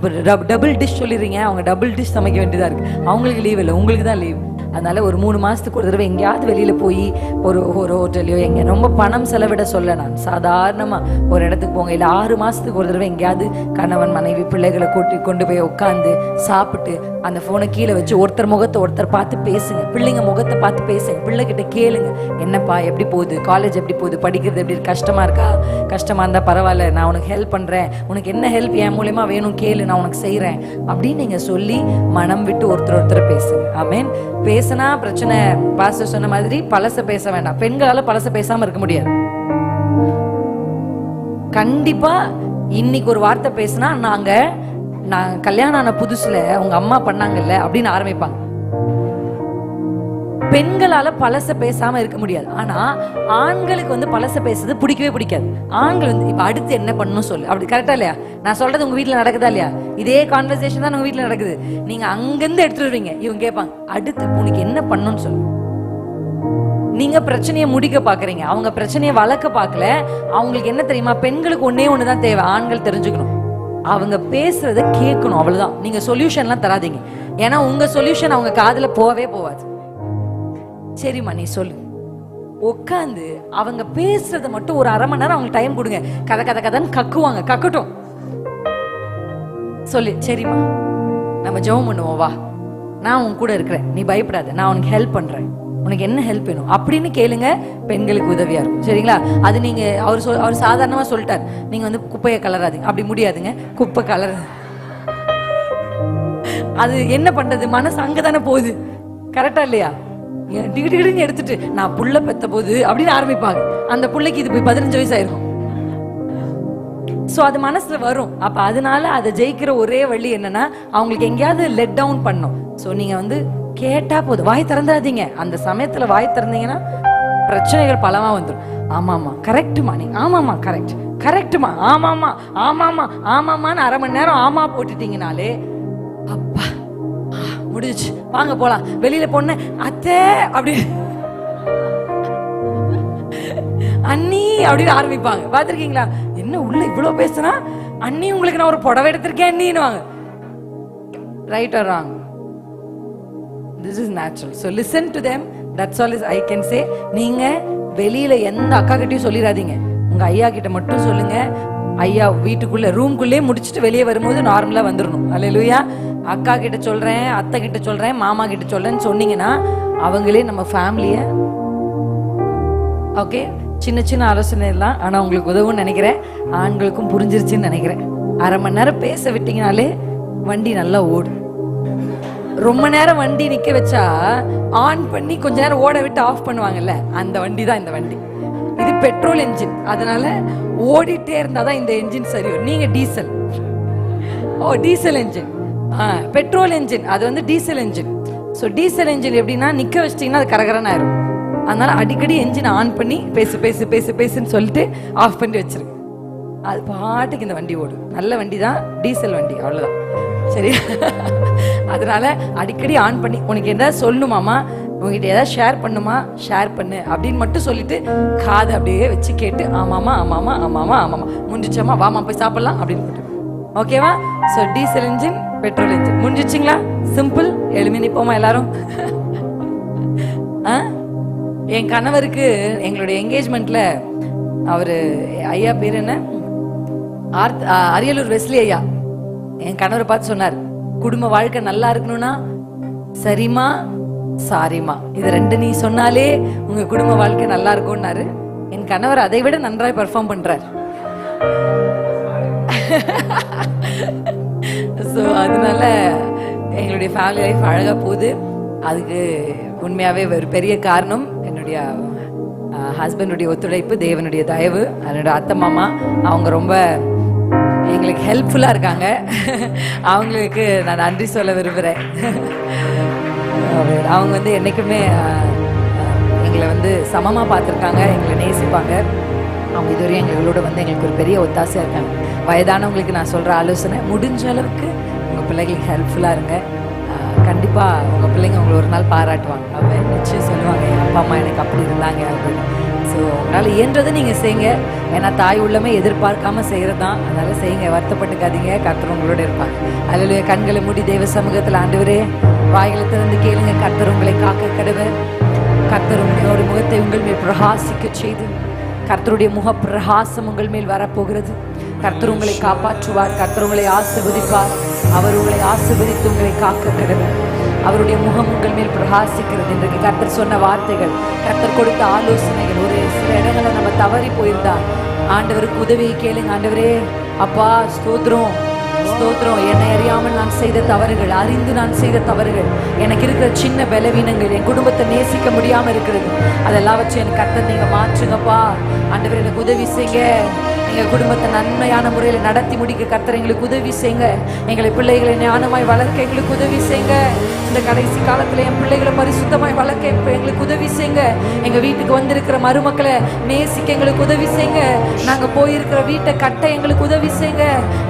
டபுள் டிஷ் சொல்லிடுறீங்க, அவங்க டபுள் டிஷ் சமைக்க வேண்டியதா இருக்கு. அவங்களுக்கு லீவ் இல்லை, உங்களுக்கு தான் லீவ். அதனால ஒரு 3 மாசத்துக்கு ஒரு தடவை எங்கேயாவது வெளியில போய் ஒரு ஹோட்டலையோ, எங்க ரொம்ப பணம் செலவிட சொல்ல, நான் சாதாரணமா ஒரு இடத்துக்கு போங்க. இல்லை 6 மாசத்துக்கு ஒரு தடவை எங்கேயாவது கணவன் மனைவி பிள்ளைகளை கொண்டு போய் உட்காந்து சாப்பிட்டு அந்த போனை கீழே வச்சு ஒருத்தர் முகத்தை ஒருத்தர் பார்த்து பேசுங்க, பிள்ளைங்க முகத்தை பார்த்து பேசுங்க, பிள்ளைகிட்ட கேளுங்க, என்னப்பா எப்படி போகுது, காலேஜ் எப்படி போகுது, படிக்கிறது எப்படி, கஷ்டமா இருக்கா, கஷ்டமா இருந்தா பரவாயில்ல, நான் உனக்கு ஹெல்ப் பண்றேன், உனக்கு என்ன ஹெல்ப் என் மூலியமா வேணும் கேளு, நான் உனக்கு செய்யறேன் அப்படின்னு நீங்க சொல்லி மனம் விட்டு ஒருத்தர் பேசுங்க. ஆமென். பேசினா பிரச்சனை, பாஸ்டர் சொன்ன மாதிரி பழச பேச வேண்டாம். பெண்களால பழச பேசாம இருக்க முடியாது. கண்டிப்பா இன்னைக்கு ஒரு வார்த்தை பேசினா, நான் கல்யாணம் ஆன புதுசுல உங்க அம்மா பண்ணாங்கல்ல அப்படின்னு ஆரம்பிப்பாங்க. பெண்களால பழச பேசாம இருக்க முடியாது. ஆனா ஆண்களுக்கு வந்து பழச பேசுறது பிடிக்கவே பிடிக்காது. ஆண்கள் வந்து இப்ப அடுத்து என்ன பண்ணணும் சொல்லு, அப்படி கரெக்டா இல்லையா? நான் சொல்றது உங்க வீட்டுல நடக்குதா இல்லையா? இதே கான்வர்சேஷன் தான் உங்க வீட்டுல நடக்குது. நீங்க அங்கிருந்து எடுத்துருவீங்க, இவங்க கேட்பாங்க அடுத்து உனக்கு என்ன பண்ணணும்னு சொல்லு. நீங்க பிரச்சனையை முடிக்க பாக்குறீங்க, அவங்க பிரச்சனையை வளர்க்க பார்க்கல. அவங்களுக்கு என்ன தெரியுமா, பெண்களுக்கு ஒன்னே ஒண்ணுதான் தேவை, ஆண்கள் தெரிஞ்சுக்கணும், அவங்க பேசுறத கேட்கணும், அவ்வளவுதான். நீங்க சொல்யூஷன்லாம் தராதீங்க, ஏன்னா உங்க சொல்யூஷன் அவங்க காதுல போவே போவாது. சரிம்மா நீ சொல்லு, உட்காந்து அவங்க பேசுறத மட்டும் ஒரு 1/2 மணி நேரம் அவங்களுக்கு டைம் கொடுங்க. கதை கதை கதைன்னு கக்குவாங்க, கக்கட்டும். சொல்லி, சரிம்மா நம்ம ஜெபம் பண்ணுவோம், வா நான் உன் கூட இருக்கிறேன், நீ பயப்படாத, நான் உனக்கு ஹெல்ப் பண்றேன், உனக்கு என்ன ஹெல்ப் வேணும் அப்படின்னு கேளுங்க. பெண்களுக்கு உதவியா இருக்கும். சரிங்களா? அது நீங்க அவர் சாதாரணமா சொல்லிட்டார், நீங்க வந்து குப்பையை கலராதீங்க, அப்படி முடியாதுங்க. குப்பை கலர் அது என்ன பண்றது, மனசு அங்கதானே போகுது. கரெக்டா இல்லையா? டிகிடின்னு எடுத்துட்டு நான் புள்ள பெத்த போது அப்படின்னு ஆரம்பிப்பாங்க. அந்த புள்ளைக்கு இது 15 வயசு ஆயிருக்கும். ஸோ அது மனசுல வரும். அப்ப அதனால அதை ஜெயிக்கிற ஒரே வழி என்னன்னா, அவங்களுக்கு எங்கேயாவது லெட் டவுன் பண்ணும். ஸோ நீங்க வந்து கேட்டா போதும், வாய் திறந்துடாதீங்க. அந்த சமயத்துல வாய் திறந்தீங்கன்னா பிரச்சனைகள் பலமா வந்துடும். ஆமாமா கரெக்டுமா, நீங்க ஆமாமா கரெக்ட், கரெக்டுமா, ஆமாமா ஆமாமா ஆமாமான்னு 1/2 மணி நேரம் ஆமா போட்டுட்டீங்கனாலே அப்பா முடிச்சு, வாங்க போலாம், வெளியில போன அத்தை அப்படி அண்ணி அப்படின்னு ஆரம்பிப்பாங்க. பாத்திருக்கீங்களா? என்ன உள்ள இவ்வளவு பேசுனா, அண்ணி உங்களுக்கு நான் ஒரு புடவை எடுத்திருக்கேன் அண்ணின்னு வாங்க. Right or wrong? This is natural. So listen to them. That's all I can say. நீங்க வெளியில எந்த அக்கா கிட்டயும் சொல்லிடாதீங்க, உங்க ஐயா கிட்ட மட்டும் சொல்லுங்க. ஐயா வீட்டுக்குள்ள ரூம்குள்ளே முடிச்சுட்டு வெளியே வரும்போது நார்மலா வந்துடணும். அல்லேலூயா. அக்கா கிட்ட சொல்றேன், அத்தை கிட்ட சொல்றேன், மாமா கிட்ட சொல்றேன்னு சொன்னீங்கன்னா அவங்களே நம்ம ஃபேமிலிய ஓகே. சின்ன சின்ன ஆலோசனை எல்லாம், ஆனா உங்களுக்கு உதவுன்னு நினைக்கிறேன். ஆண்களுக்கும் புரிஞ்சிருச்சுன்னு நினைக்கிறேன். 1/2 மணி நேரம் பேச விட்டீங்கனாலே வண்டி நல்லா ஓடும். ரொம்ப நேரம் வண்டி நிக்க வச்சா ஆன் பண்ணி கொஞ்ச நேரம் ஓட விட்டு ஆஃப் பண்ணுவாங்கல்ல, அந்த வண்டி தான் இந்த வண்டி. இது பெட்ரோல் என்ஜின், அதனால ஓடிட்டே இருந்தாதான் இந்த என்ஜின் சரி. நீங்க diesel, diesel engine, petrol engine அது வந்து diesel engine. So diesel engine எப்படின்னா, நிக்க வச்சிட்டீங்கன்னா அது கரகரன்னு ஆயிரும். அதனால அடிக்கடி என்ஜின் ஆன் பண்ணி பேசு பேசு பேசு பேசுன்னு சொல்லிட்டு ஆஃப் பண்ணி வச்சிருங்க. அது பாட்டுக்கு இந்த வண்டி ஓடும். நல்ல வண்டி தான், டீசல் வண்டி, அவ்வளவுதான். சரி? அதனால அடிக்கடி ஆன் பண்ணி, உனக்கு ஏதாவது சொல்லணுமாமா, உங்ககிட்ட ஏதாவது ஷேர் பண்ணுமா, ஷேர் பண்ணு அப்படின்னு மட்டும் சொல்லிட்டு காதை அப்படியே வச்சு கேட்டு ஆமாமா ஆமாமா ஆமாமா ஆமாமா முடிஞ்சிச்சம்மா, வாமா போய் சாப்பிடலாம் அப்படின்னு போட்டு. ஓகேவா? So diesel engine, petrol engine முடிஞ்சிச்சிங்களா? சிம்பிள். எழுமி நிப்போமா எல்லாரும்? என் கணவருக்கு எங்களுடைய என்கேஜ்மெண்ட்ல அவரு ஐயா பேர் என்ன, அரியலூர் வெஸ்லி ஐயா என் கணவரை பார்த்து சொன்னார், குடும்ப வாழ்க்கை நல்லா இருக்கணும்னா சரிமா சாரிமா இது 2 நீ சொன்னாலே உங்க குடும்ப வாழ்க்கை நல்லா இருக்கும்னாரு. என் கணவர் அதை விட நன்றாய் பெர்ஃபார்ம் பண்றார். ஸோ அதனால எங்களுடைய ஃபேமிலி லைஃப் அழகா போகுது. அதுக்கு உண்மையாவே ஒரு பெரிய காரணம் என்னுடைய ஹஸ்பண்டுடைய ஒத்துழைப்பு, தேவனுடைய தயவு. என்னோட அத்தை மாமா அவங்க ரொம்ப எங்களுக்கு ஹெல்ப்ஃபுல்லாக இருக்காங்க. அவங்களுக்கு நான் நன்றி சொல்ல விரும்புகிறேன். அவங்க வந்து என்றைக்குமே எங்களை வந்து சமமாக பார்த்துருக்காங்க, எங்களை நேசிப்பாங்க. அவங்க இதுவரையும் எங்களோட வந்து எங்களுக்கு ஒரு பெரிய ஒத்தாசையாக இருக்காங்க. வயதானவங்களுக்கு நான் சொல்கிற ஆலோசனை, முடிஞ்ச அளவுக்கு உங்கள் பிள்ளைகளுக்கு ஹெல்ப்ஃபுல்லாக இருங்க. கண்டிப்பாக உங்கள் பிள்ளைங்க உங்களை ஒரு நாள் பாராட்டுவாங்க. அவங்க நிச்சயம் சொல்லுவாங்க, என் அப்பா அம்மா எனக்கு அப்படி இருந்தாங்க அப்படின்னு. ஸோ உங்களால் இயன்றதை நீங்கள் செய்யுங்க. ஏன்னா தாய் உள்ளமே எதிர்பார்க்காம செய்கிறது தான். அதனால் செய்யுங்க, வருத்தப்பட்டுக்காதீங்க. கர்த்தர் உங்களோட இருப்பாங்க. அதில் கண்களை மூடி தேவ சமூகத்தில் ஆண்டவரே வாய்களை திறந்து கேளுங்க. கர்த்தர் உங்களை காக்க கடவர். கர்த்தர் உங்களோட முகத்தை உங்கள் மேல் பிரகாசிக்க செய்து, கர்த்தருடைய முக பிரகாசம் உங்கள் மேல் வரப்போகிறது. கர்த்தர் உங்களை காப்பாற்றுவார். கர்த்தர் உங்களை ஆசீர்வதிப்பார். அவர் உங்களை ஆசீர்வதித்து உங்களை காக்க கடவர். அவருடைய முகம் உங்கள் மேல் பிரகாசிக்கிறது. இன்றைக்கு கர்த்தர் சொன்ன வார்த்தைகள், கர்த்தர் கொடுத்த ஆலோசனைகள், ஒரு சில இடங்களை நம்ம தவறி போயிருந்தா ஆண்டவருக்கு உதவியை கேளுங்க. ஆண்டவரே அப்பா ஸ்தோத்திரம் ஸ்தோத்திரம், என்னை அறியாமல் நான் செய்த தவறுகள், அறிந்து நான் செய்த தவறுகள், எனக்கு இருக்கிற சின்ன பலவீனங்கள், என் குடும்பத்தை நேசிக்க முடியாமல் இருக்கிறது, அதெல்லாம் வச்சு எனக்கு கர்த்தர் நீங்க மாற்றுங்கப்பா. ஆண்டவர் எனக்கு உதவி செய்யுங்க. எங்கள் குடும்பத்தை நன்மையான முறையில் நடத்தி முடிக்க கர்த்தர் எங்களுக்கு உதவி செய்யுங்க. எங்களை பிள்ளைகளை ஞானமாய் வளர்க்க எங்களுக்கு உதவி செய்யுங்க. இந்த கடைசி காலத்தில் என் பிள்ளைகளை பரிசுத்தமாய் வளர்க்க எங்களுக்கு உதவி செய்யுங்க. எங்கள் வீட்டுக்கு வந்திருக்கிற மருமக்களை நேசிக்க எங்களுக்கு உதவி செய்யுங்க. நாங்கள் போயிருக்கிற வீட்டை கட்ட எங்களுக்கு உதவி செய்யுங்க.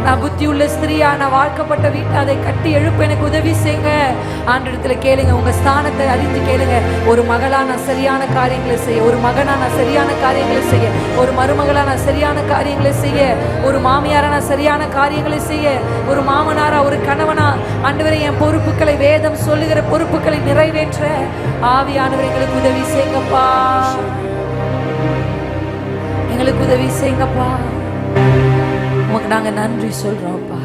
நான் புத்தி உள்ள ஸ்திரியா, நான் வாழ்க்கப்பட்ட வீட்டை அதை கட்டி எழுப்ப எனக்கு உதவி செய்யுங்க. ஆண்டவரிடத்துல கேளுங்க, உங்க ஸ்தானத்தை அறிந்து கேளுங்க. ஒரு மகளா நான் சரியான காரியங்களை செய்ய, ஒரு மகனா நான் சரியான காரியங்களை செய்ய, ஒரு மருமகளா நான் சரியான காரியங்களை செய்ய, ஒரு மாமியாரா நான் சரியான காரியங்களை செய்ய, ஒரு மாமனாரா ஒரு கணவனா ஆண்டவரே என் பொறுப்புகளை, வேதம் சொல்லுகிற பொறுப்புகளை நிறைவேற்ற ஆவியானவர் எங்களுக்கு உதவி செய்யுங்கப்பா. எங்களுக்கு உதவி செய்யுங்கப்பா. உமக்கு நாங்க நன்றி சொல்றோம்ப்பா.